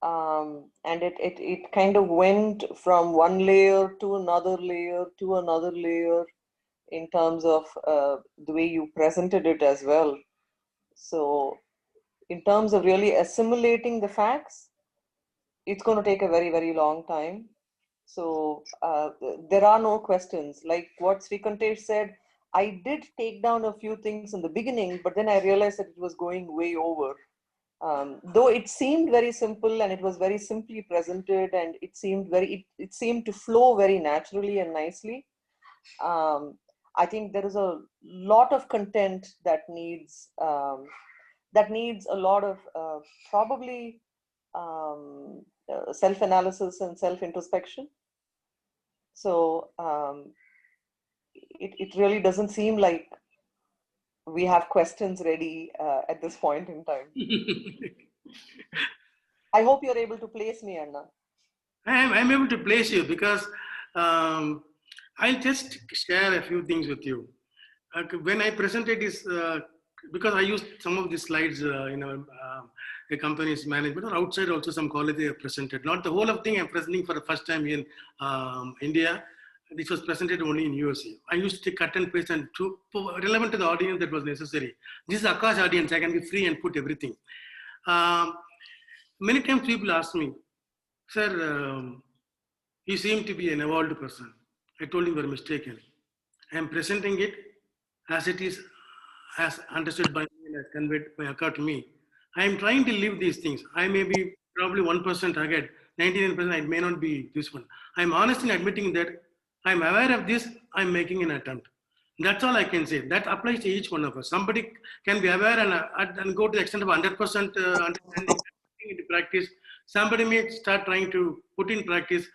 S5: and it kind of went from one layer to another layer to another layer in terms of the way you presented it as well. So in terms of really assimilating the facts, it's going to take a very, very long time. So there are no questions. Like what Srikantesh said, I did take down a few things in the beginning, but then I realized that it was going way over. Though it seemed very simple and it was very simply presented and it seemed to flow very naturally and nicely. I think there is a lot of content that needs a lot of probably self-analysis and self-introspection. So it really doesn't seem like we have questions ready at this point in time. I hope you're able to place me, Anna.
S1: I'm able to place you because I'll just share a few things with you. When I presented this, because I used some of the slides in the company's management or outside also some quality I presented. Not the whole of thing I'm presenting for the first time in India. This was presented only in USA. I used to cut and paste and to relevant to the audience that was necessary. This is Akash audience. I can be free and put everything. Many times people ask me, sir, you seem to be an evolved person. I told him you were mistaken. I am presenting it as it is, as understood by me and as conveyed by Akka to me. I am trying to live these things. I may be probably 1% ahead, 99% I may not be this one. I am honest in admitting that I am aware of this, I am making an attempt. That's all I can say. That applies to each one of us. Somebody can be aware and go to the extent of 100% understanding into practice. Somebody may start trying to put in practice.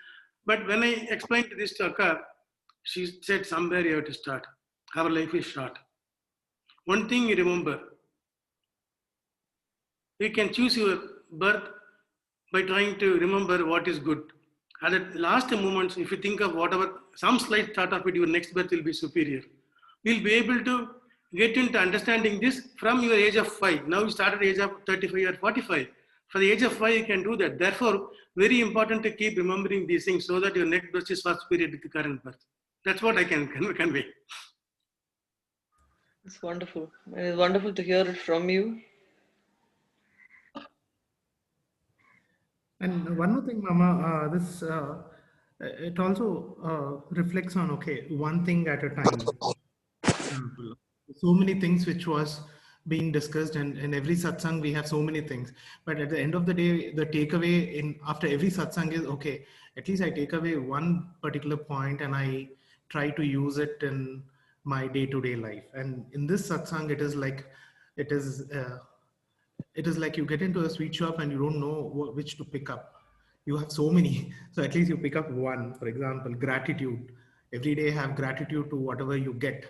S1: But when I explained this to Akka, she said, somewhere you have to start. Our life is short. One thing you remember, you can choose your birth by trying to remember what is good. At the last moments, if you think of whatever, some slight thought of it, your next birth will be superior. You'll be able to get into understanding this from your age of 5. Now you start at the age of 35 or 45. For the age of 5, you can do that. Therefore, very important to keep remembering these things so that your next birth is far superior to the current birth. That's what I can convey.
S5: It's wonderful. It's wonderful to hear it from you.
S4: And one more thing, Mama, it also reflects on, okay, one thing at a time. So many things which was being discussed, and in every satsang we have so many things. But at the end of the day, the takeaway in after every satsang is, okay, at least I take away one particular point and I try to use it in my day-to-day life. And in this satsang, it is like you get into a sweet shop and you don't know which to pick up. You have so many, so at least you pick up one. For example, gratitude. Every day have gratitude to whatever you get.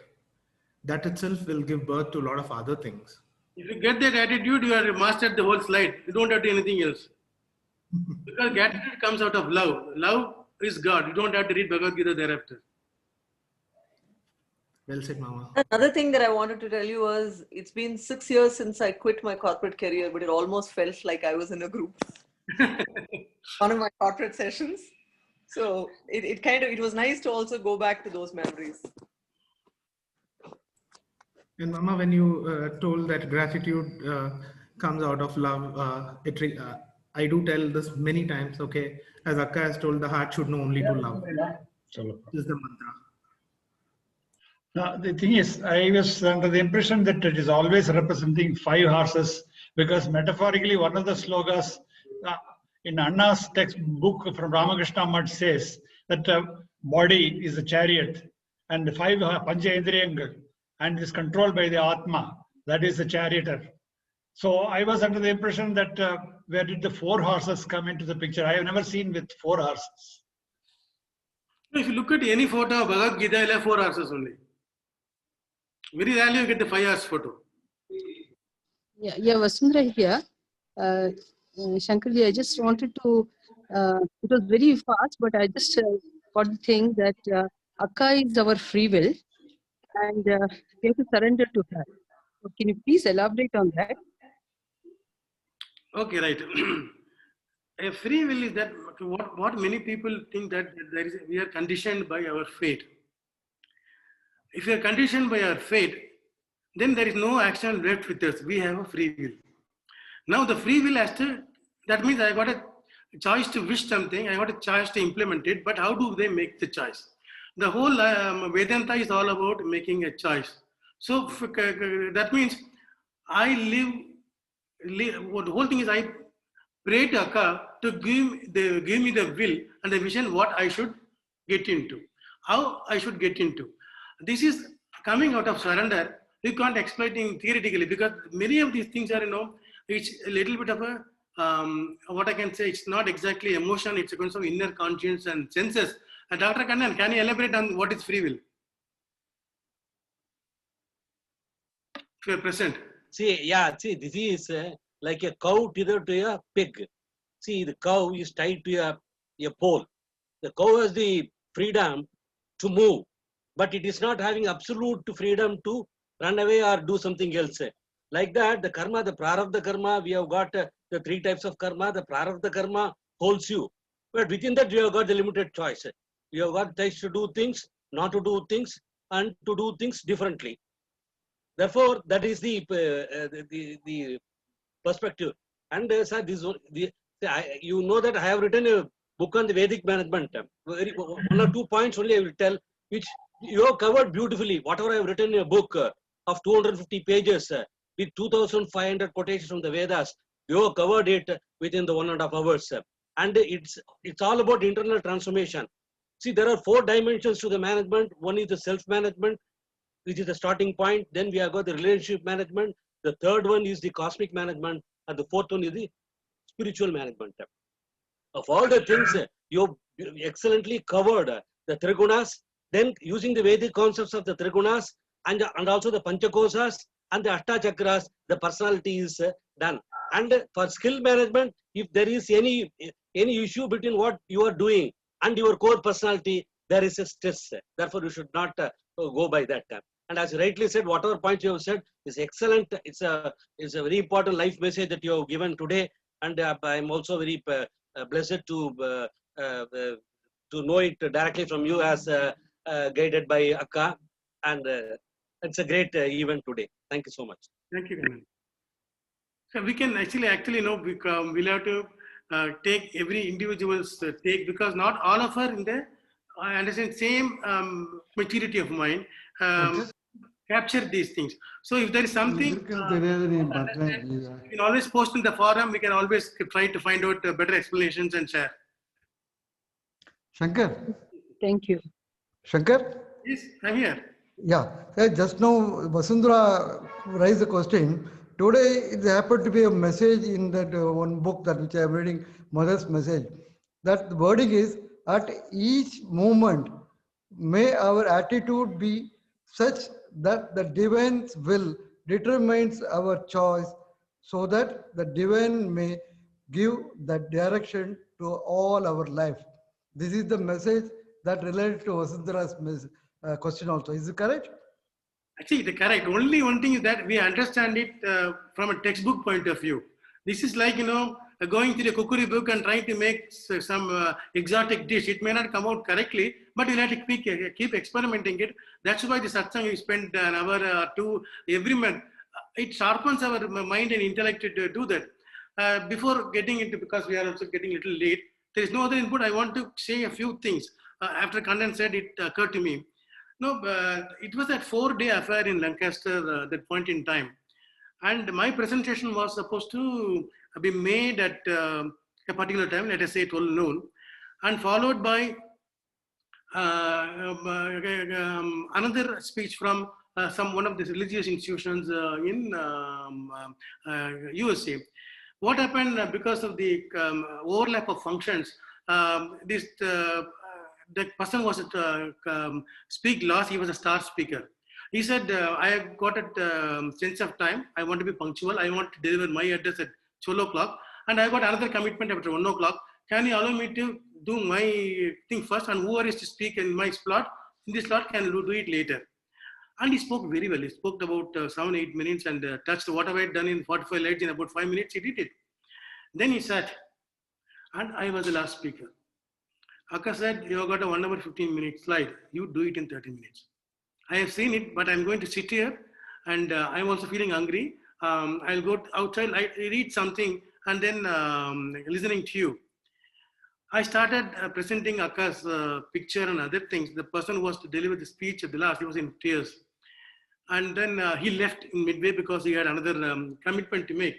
S4: That itself will give birth to a lot of other things.
S1: If you get that attitude, you have mastered the whole slide. You don't have to do anything else. Because gratitude comes out of love. Love is God. You don't have to read Bhagavad Gita thereafter.
S4: Well said, Mama.
S5: Another thing that I wanted to tell you was, it's been 6 years since I quit my corporate career, but it almost felt like I was in a group. One of my corporate sessions. So it was nice to also go back to those memories.
S4: And Mama, when you told that gratitude comes out of love, I do tell this many times, okay, as Akka has told, the heart should know only to love. This is the mantra.
S6: Now, the thing is, I was under the impression that it is always representing 5 horses, because metaphorically one of the slogas in Anna's textbook from Ramakrishna Mutt says that body is a chariot and the 5 Pancha and is controlled by the Atma, that is the charioteer. So I was under the impression that where did the 4 horses come into the picture? I have never seen with 4 horses.
S1: If you look at any photo of Bhagavad Gita, you'll have 4 horses only. Very rarely you get the 5 horse photo.
S7: Yeah, Vasundhara here. Shankarji, I just wanted to, it was very fast, but I just got the thing that Akka is our free will and we have to surrender to her. So can you please elaborate on that?
S1: Okay, right. A free will is that what many people think that we are conditioned by our fate. If we are conditioned by our fate, then there is no action left with us. We have a free will. Now the free will has to, that means I got a choice to wish something, I got a choice to implement it, but how do they make the choice? The whole Vedanta is all about making a choice. So that means I live the whole thing is I pray to Akka to give me the will and the vision what I should get into, how I should get into. This is coming out of surrender. We can't explain it theoretically because many of these things are, it's a little bit of a, what I can say, it's not exactly emotion, it's a kind of inner conscience and senses. Dr. Kannan, can you elaborate on what is free will? If you are present.
S8: See, this is like a cow tethered to a pig. See, the cow is tied to a pole. The cow has the freedom to move, but it is not having absolute freedom to run away or do something else. Like that, the karma, the prarabdha karma, we have got the three types of karma. The prarabdha karma holds you, but within that, you have got the limited choice. You have got choice to do things, not to do things, and to do things differently. Therefore, that is the perspective. And sir, you know that I have written a book on the Vedic management. One or 2 points only I will tell, which you have covered beautifully. Whatever I have written in a book of 250 pages with 2,500 quotations from the Vedas, you have covered it within the 1.5 hours. And it's all about internal transformation. See, there are 4 dimensions to the management. One is the self-management, which is the starting point. Then we have got the relationship management. The third one is the cosmic management. And the fourth one is the spiritual management. Of all the things, you excellently covered the Trigunas, then using the Vedic concepts of the Trigunas and also the Panchakosas and the Ashtachakras, the personality is done. And for skill management, if there is any issue between what you are doing and your core personality, there is a stress. Therefore, you should not go by that. And as you rightly said, whatever point you have said is excellent. It's a very important life message that you have given today. And I am also very blessed to know it directly from you as guided by Akka. And it's a great event today. Thank you so much.
S1: Thank you, Kannan. So we can actually we'll have to take every individual's take because not all of her in the I understand same maturity of mind capture these things. So if there is something we can always post in the forum. We can always try to find out better explanations and share.
S9: Shankar.
S7: Thank you.
S9: Shankar?
S1: Yes, I'm here.
S9: Yeah, just now Vasundhara raised the question. Today it happened to be a message in that one book that which I am reading, Mother's Message. That the wording is, at each moment, may our attitude be such that the divine's will determines our choice, so that the divine may give the direction to all our life. This is the message that relates to Vasundhara's question also. Is it correct?
S1: Actually, the correct. Only one thing is that we understand it from a textbook point of view. This is like, going through a cookery book and trying to make some exotic dish. It may not come out correctly, but you'll have to keep experimenting it. That's why the satsang, you spend an hour or two every month. It sharpens our mind and intellect to do that. Before getting into, because we are also getting a little late, there is no other input. I want to say a few things. After Kannan said, it occurred to me. No, it was that 4-day affair in Lancaster that point in time. And my presentation was supposed to be made at a particular time, let us say 12 noon, and followed by another speech from one of the religious institutions in USA. What happened because of the overlap of functions, the person was speak last, he was a star speaker. He said, I have got a sense of time. I want to be punctual. I want to deliver my address at 12 o'clock. And I got another commitment after 1 o'clock. Can you allow me to do my thing first? And whoever is to speak in my slot, in this slot, can do it later. And he spoke very well. He spoke about 7-8 minutes and touched whatever I had done in 45 slides in about 5 minutes. He did it. Then he sat. And I was the last speaker. Akka said, you have got a 1 hour 15 minute slide. You do it in 30 minutes. I have seen it, but I'm going to sit here and I'm also feeling hungry. I'll go outside, I read something and then listening to you. I started presenting Akka's picture and other things. The person who was to deliver the speech at the last, he was in tears. And then he left in midway because he had another commitment to make.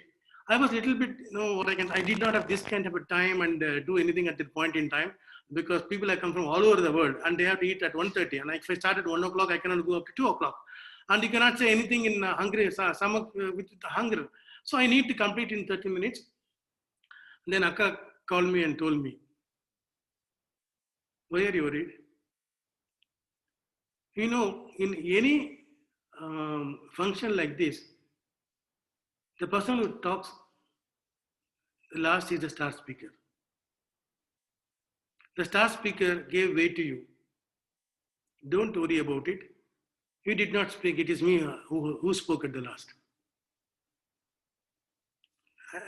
S1: I was a little bit, I did not have this kind of a time and do anything at that point in time, because people have come from all over the world and they have to eat at 1:30. And if I start at 1 o'clock, I cannot go up to 2 o'clock. And you cannot say anything in hungry, stomach with hunger. So I need to complete in 30 minutes. Then Akka called me and told me, why are you worried? In any function like this, the person who talks last is the star speaker. The star speaker gave way to you. Don't worry about it. You did not speak. It is me who spoke at the last.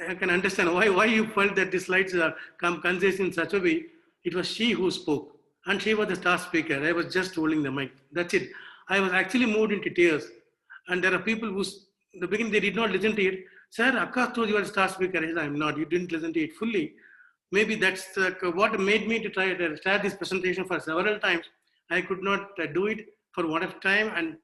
S1: I can understand why you felt that the slides come concise in such a way. It was she who spoke, and she was the star speaker. I was just holding the mic. That's it. I was actually moved into tears. And there are people who, in the beginning, they did not listen to it. Sir, Akka told you are a star speaker. I said, I'm not. You didn't listen to it fully. Maybe that's what made me to try to start this presentation for several times. I could not do it for what of time and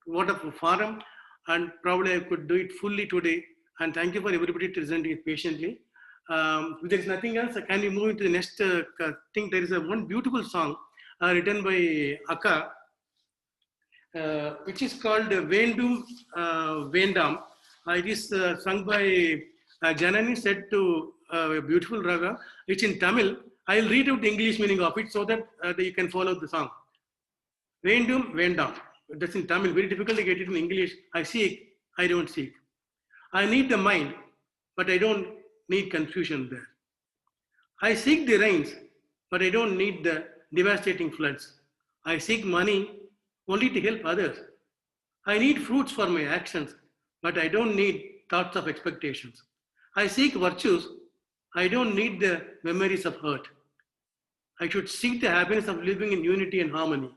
S1: what of a forum, and probably I could do it fully today. And thank you for everybody to listen to it patiently. If there is nothing else, can we move into the next thing? There is one beautiful song written by Akka, which is called Vendum Vendam. It is sung by Janani, said to a beautiful raga. It's in Tamil. I'll read out the English meaning of it so that you can follow the song. Vendum Vendam. That's in Tamil. Very difficult to get it in English. I seek, I don't seek. I need the mind, but I don't need confusion there. I seek the rains, but I don't need the devastating floods. I seek money only to help others. I need fruits for my actions, but I don't need thoughts of expectations. I seek virtues. I don't need the memories of hurt. I should seek the happiness of living in unity and harmony.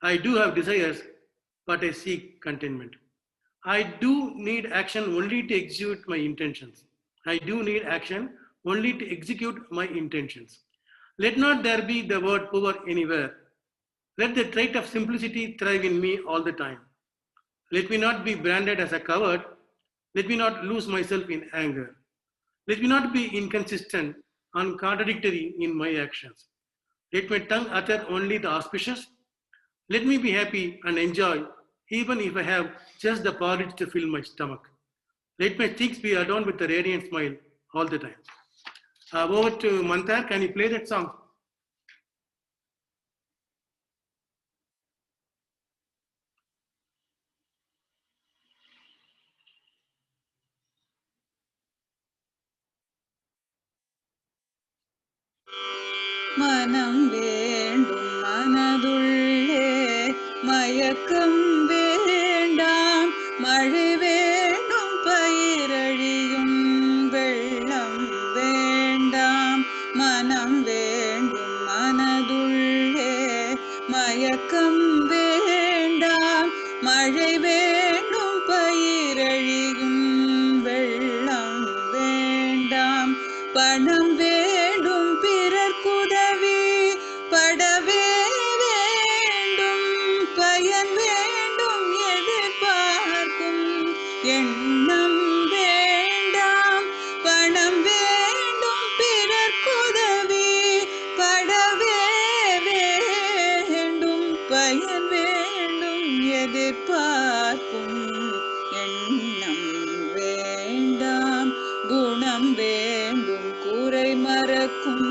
S1: I do have desires, but I seek contentment. I do need action only to execute my intentions. I do need action only to execute my intentions. Let not there be the word poor anywhere. Let the trait of simplicity thrive in me all the time. Let me not be branded as a coward. Let me not lose myself in anger. Let me not be inconsistent and contradictory in my actions. Let my tongue utter only the auspicious. Let me be happy and enjoy, even if I have just the porridge to fill my stomach. Let my cheeks be adorned with a radiant smile all the time. Over to Mantar. Can you play that song?
S10: மனம் வேண்டும் மனதுள்ளே மயக்கம் வேண்டாம் மழை வேண்டும் பயிரழியும் வெள்ளம் வேண்டாம் மனம் வேண்டும் மனதுள்ளே மயக்கம் வேண்டாம் மழை வேண்டும் பயிரழியும் வெள்ளம் வேண்டாம் பணம் வேண்டும் பிறர்க்குதவி படவே வேண்டும் பயன் வேண்டும் எதிர்பார்க்கும் எண்ணம் வேண்டாம் பணம் வேண்டும் பிறர்க்குதவி படவே வேண்டும் பயன் வேண்டும் எதிர்பார்க்கும் எண்ணம் வேண்டாம் குணம் வேண்டும் குறை மறக்கும்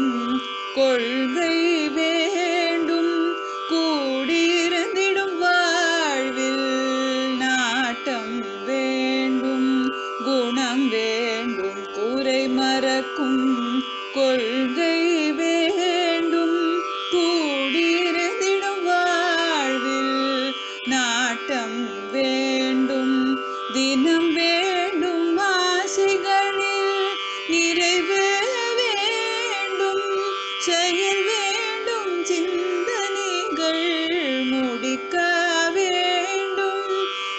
S10: கொள்கை வேண்டும் கூடியிருந்திடும் வாழ்வில் நாட்டம் வேண்டும் குணம் வேண்டும் குறை மறக்கும் கொள்கை வேண்டும் கூடியிருந்திடும் வாழ்வில் நாட்டம் வேண்டும் தினம் வேண்டும் ஆசைகளில் நிறைவு வேண்டும் செயல் வேண்டும் சிந்தனைகள் முடிக்க வேண்டும்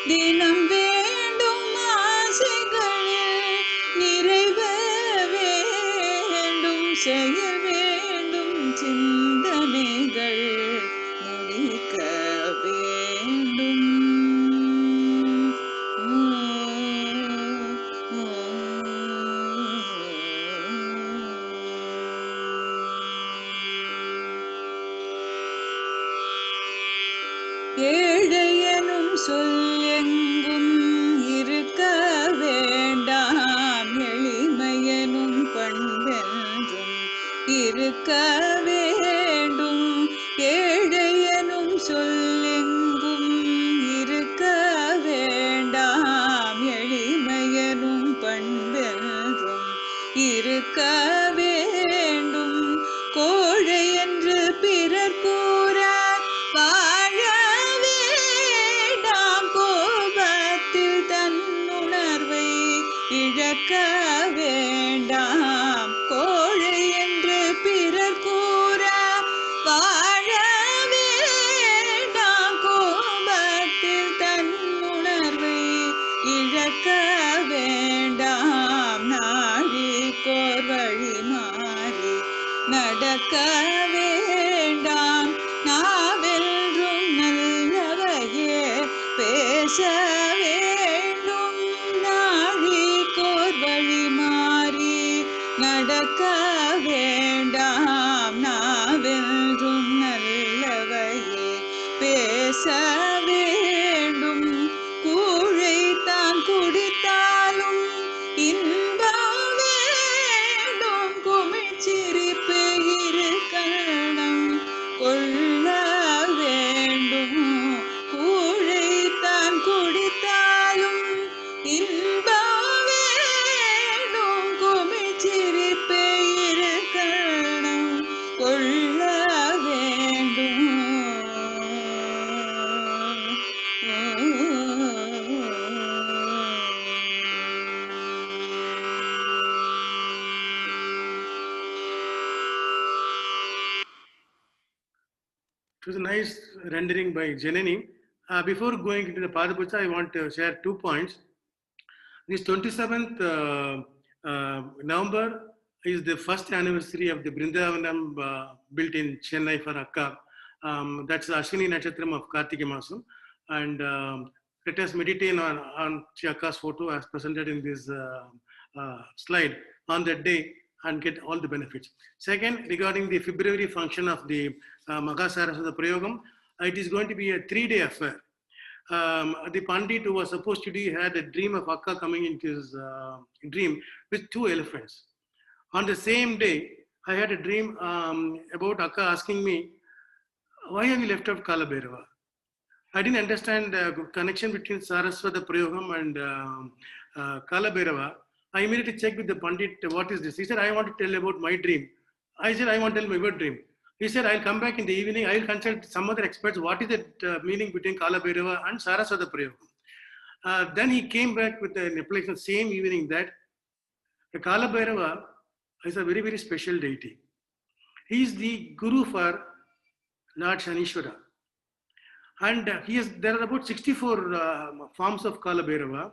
S10: தினம் வேண்டும் ஆசைகளில் நிறைவு வேண்டும் செயல் வேண்டும் சிந்தனைகள் முடிக்க வேண்டும் சொல் எங்கும் இருக்க வேண்டாம் எளிமையனும் பண்பென்றும் இருக்க வேண்டும் ஏழையனும் சொல் எங்கும் இருக்க வேண்டாம் எளிமையனும் பண்பென்றும் இருக்க வேண்டும் கோழை என்று பிறர் கூற வாழ வேண்டாம் கோபத்தில் தன்னுணர்வை இழக்க வேண்டாம் கோழை என்று பிறர் கூற வாழ வேண்டாம் கோபத்தில் தன்னுணர்வை இழக்க வேண்டாம் நாழிக்கோர் வழி மாறி நடக்க வேண்டாம் நாவென்றும் நல்லவையே பேச வேண்டும் நாழிக்கோர் வழி மாறி நடக்க வேண்டாம் நாவென்றும் நல்லவையே பேச வேண்டும் கூழை தான் குடித்தாலும் இன்பம் வேண்டும் குமிழ்ச்சிரிப்பு இருக்கணும் கொள்ள வேண்டும் கூழை தான் குடித்தாலும் இன்பம் வேண்டும் குமிழ்ச்சிரிப்பு இருக்கணும் கொள்ள வேண்டும்
S1: It was a nice rendering by Janani. Before going into the Padapuja, I want to share 2 points. This 27th November is the first anniversary of the Brindavanam built in Chennai for Akka. That's the Ashwini Nakshatram of Kartika Masam. And let us meditate on Akka's photo as presented in this slide on that day and get all the benefits. Second, regarding the February function of the Maha Saraswata Prayogam, it is going to be a 3-day affair. The Pandit who was supposed to do had a dream of Akka coming into his dream with 2 elephants. On the same day, I had a dream about Akka asking me, why have you left out Kala Bhairava? I didn't understand the connection between Saraswata Prayogam and Kala Bhairava. I immediately checked with the Pandit, what is this? He said, I want to tell about my dream. I said, I want to tell my good dream. He said, I'll come back in the evening. I'll consult some other experts. What is the meaning between Kala Bhairava and Saraswata Prayogam? Then he came back with an explanation same evening that the Kala Bhairava is a very, very special deity. He is the guru for Lord Shanishwara. And there are about 64 forms of Kala Bhairava.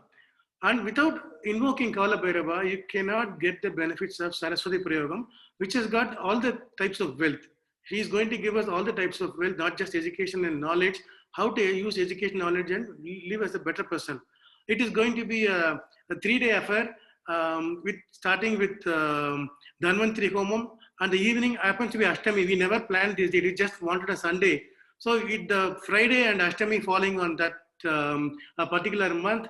S1: And without invoking Kala Bhairava, you cannot get the benefits of Saraswati Prayogam, which has got all the types of wealth. He is going to give us all the types of wealth, not just education and knowledge, how to use education, knowledge and live as a better person. It is going to be a 3-day affair starting with Dhanvantri Homam, and the evening happens to be Ashtami. We never planned this date, we just wanted a Sunday. So the Friday and Ashtami falling on that a particular month,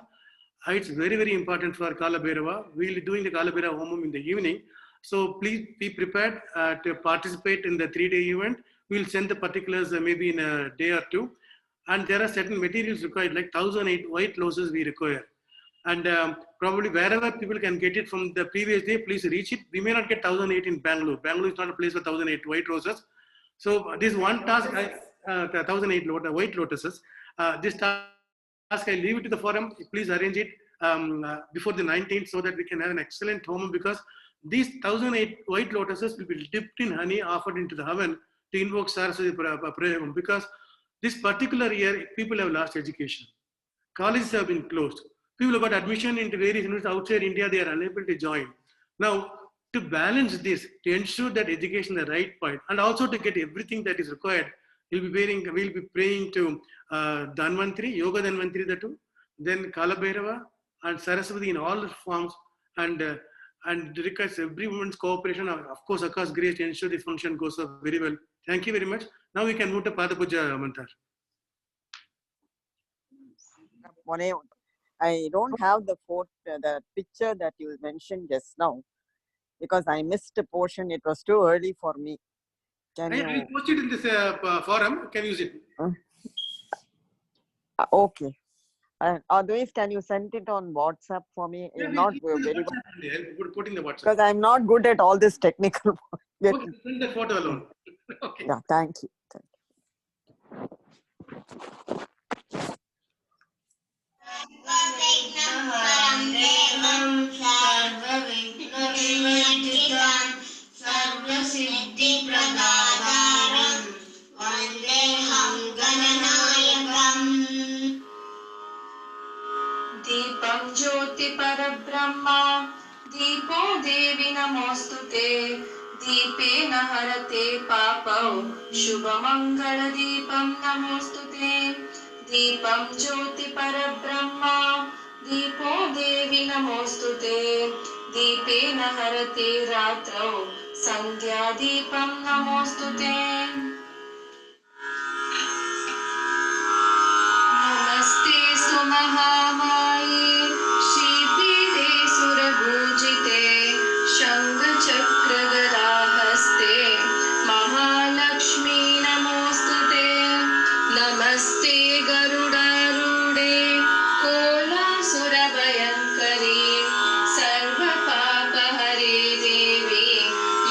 S1: it's very, very important for Kala Bhairava. We'll be doing the Kala Bhairava Homam in the evening. So please be prepared to participate in the 3-day event. We'll send the particulars maybe in a day or 2. And there are certain materials required, like 1,008 white roses we require. And probably wherever people can get it from the previous day, please reach it. We may not get 1,008 in Bangalore. Bangalore is not a place for 1,008 white roses. So this one task, 1,008 white lotuses. This task I leave it to the forum. Please arrange it before the 19th so that we can have an excellent home, because these 1,008 white lotuses will be dipped in honey, offered into the oven to invoke Saraswati Prayogam, because this particular year people have lost education. Colleges have been closed. People have got admission into various universities outside India, they are unable to join. Now, to balance this, to ensure that education is the right point, and also to get everything that is required, we'll be praying to Dhanvantri, Yoga Dhanvantri, then Kala Bhairava and Saraswati in all forms, and requires everyone's cooperation. Of course, Akka's grace to ensure the function goes off very well. Thank you very much. Now we can move to Pada Puja, Mantar.
S11: I don't have the the picture that you mentioned just now because I missed a portion. It was too early for me. Can
S1: I will
S11: you?
S1: post it in this forum. You can use it.
S11: Okay. Otherwise, can you send it on WhatsApp for me?
S1: Yeah,
S11: Not
S1: we'll
S11: very
S1: put in the WhatsApp.
S11: because I'm not good at all this technical.
S1: Okay, send the photo alone. Okay.
S11: Yeah, thank you.
S2: दीपं ज्योति परब्रह्मा दीपो देवी नमोस्तुते दीपेन हरते पापौ शुभमङ्गलदीपं नमोस्तुते दीपं ज्योति परब्रह्मा दीपो देवी नमोस्तुते दीपेन हरते रात्रौ सन्ध्यादीपं नमोस्तुते नमस्ते सुमहामाये श्रीपीठे सुरपूजिते शङ्खचक्रगदाहस्ते महालक्ष्मी नमोस्तुते नमस्ते गरुडारूढे कोलासुरभयङ्करी सर्वपापहरे देवी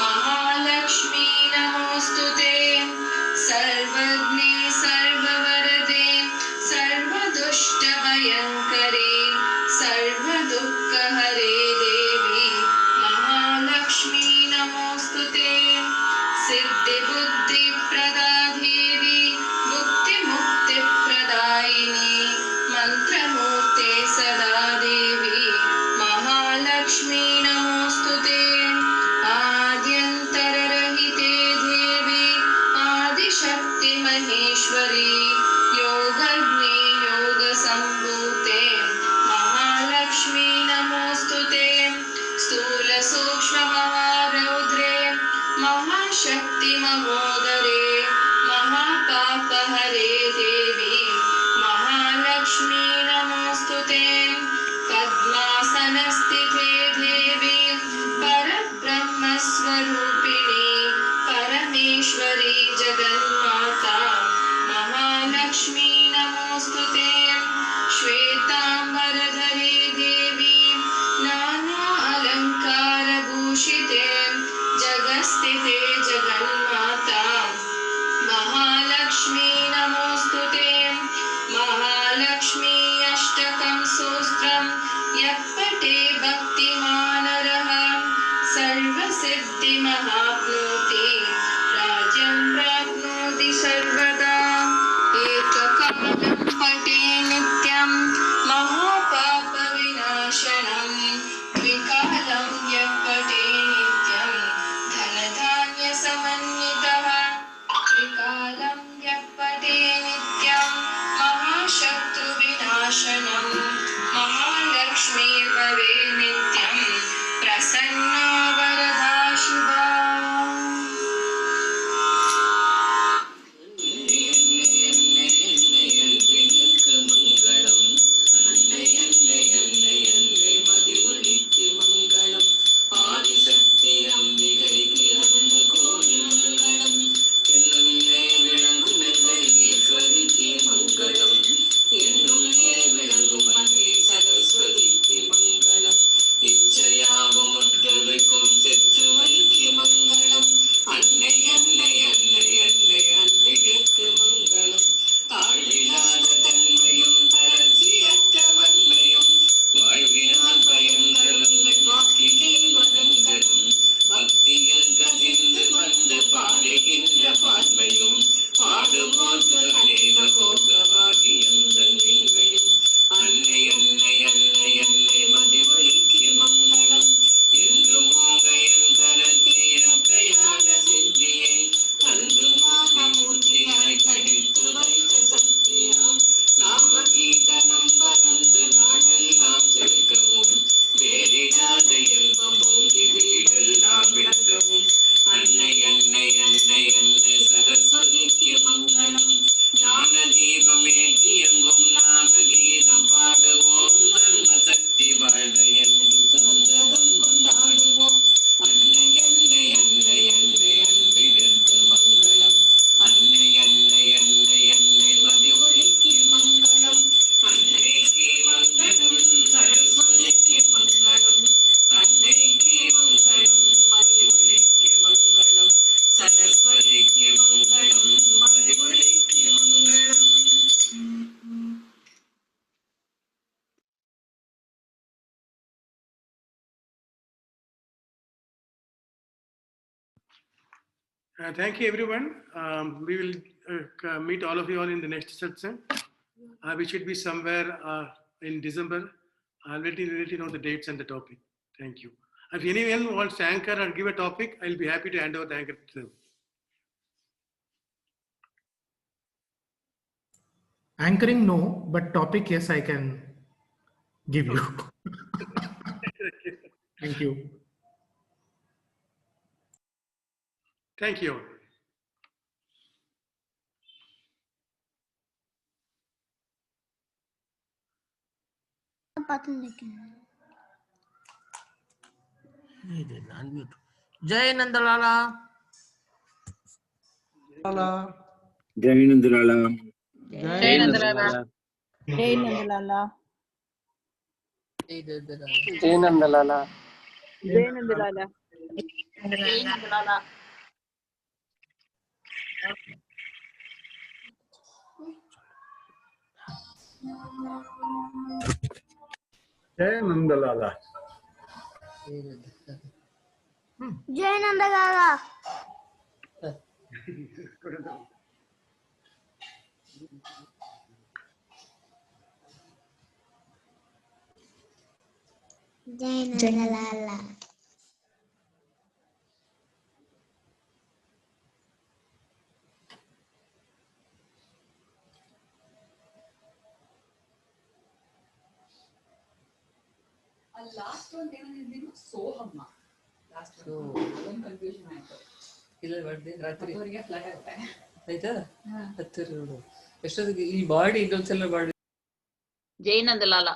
S2: महालक्ष्मी नमोस्तुते सर्वज्ञे सर्ववरदे सर्वदुष्टभयङ्करे सर्वदुःखहरे देवी महालक्ष्मी नमोस्तुते सिद्धिबुद्धिप्रदा देवी मुक्तिमुक्तिप्रदायिनी मन्त्रमूर्ते सदा देवी महालक्ष्मी नमोस्तुते आद्यन्तररहिते देवी आदिशक्ति महेश्वरी योगज्ञे योगसम्भूते महालक्ष्मी नमोस्तुते स्थूलसूक्ष्ममहारौद्रे महाशक्ति महोदरे महापापहरे देवी महालक्ष्मी नमोस्तुते पद्मासनस्थिते देवी परब्रह्मस्वरूपिणी परमेश्वरी जगन्माता महालक्ष्मी नमोस्तुते श्वेताम्बरधरे देवी नाना अलङ्कारभूषिते जगस्थिते जगन्माता महालक्ष्मी नमोस्तुते महालक्ष्मी अष्टकं सूत्रं यः पठे भक्तिमानरः सर्वसिद्धिमहाप्नोति राज्यं प्राप्नोति सर्वदा एकका
S1: Thank you, everyone. We will meet all of you all in the next session, which should be somewhere in December. I'll let you know the dates and the topic. Thank you. If anyone wants to anchor or give a topic, I'll be happy to hand over the anchor to them.
S4: Anchoring, no, but topic, yes, I can give you. Thank you.
S1: Thank you.
S12: Jai Nandalala.
S13: Jai Nandalala.
S10: Jai Nandalala.
S14: Jai Nandalala.
S12: Jai Nandalala.
S14: Jai Nandalala.
S12: Jai Nandalala.
S6: Jai Nandalala.
S14: Jai Nandalala. Jai Nandalala.
S15: Last one Sohamma. Last one. Confusion ಆಯ್ತು. ಇಲ್ಲ ಬರ್ದೆ ರಾತ್ರಿ ಅವರಿಗೆ fly ಆಗುತ್ತೆ. ಆಯ್ತಾ? ಹತ್ತಿರ ಎಷ್ಟೊತ್ತಿಗೆ ಈ ಬಾಡಿ ಇನ್ನೊಂದ್ಸಲ ಬಾಡಿ
S10: Jai Nandalala.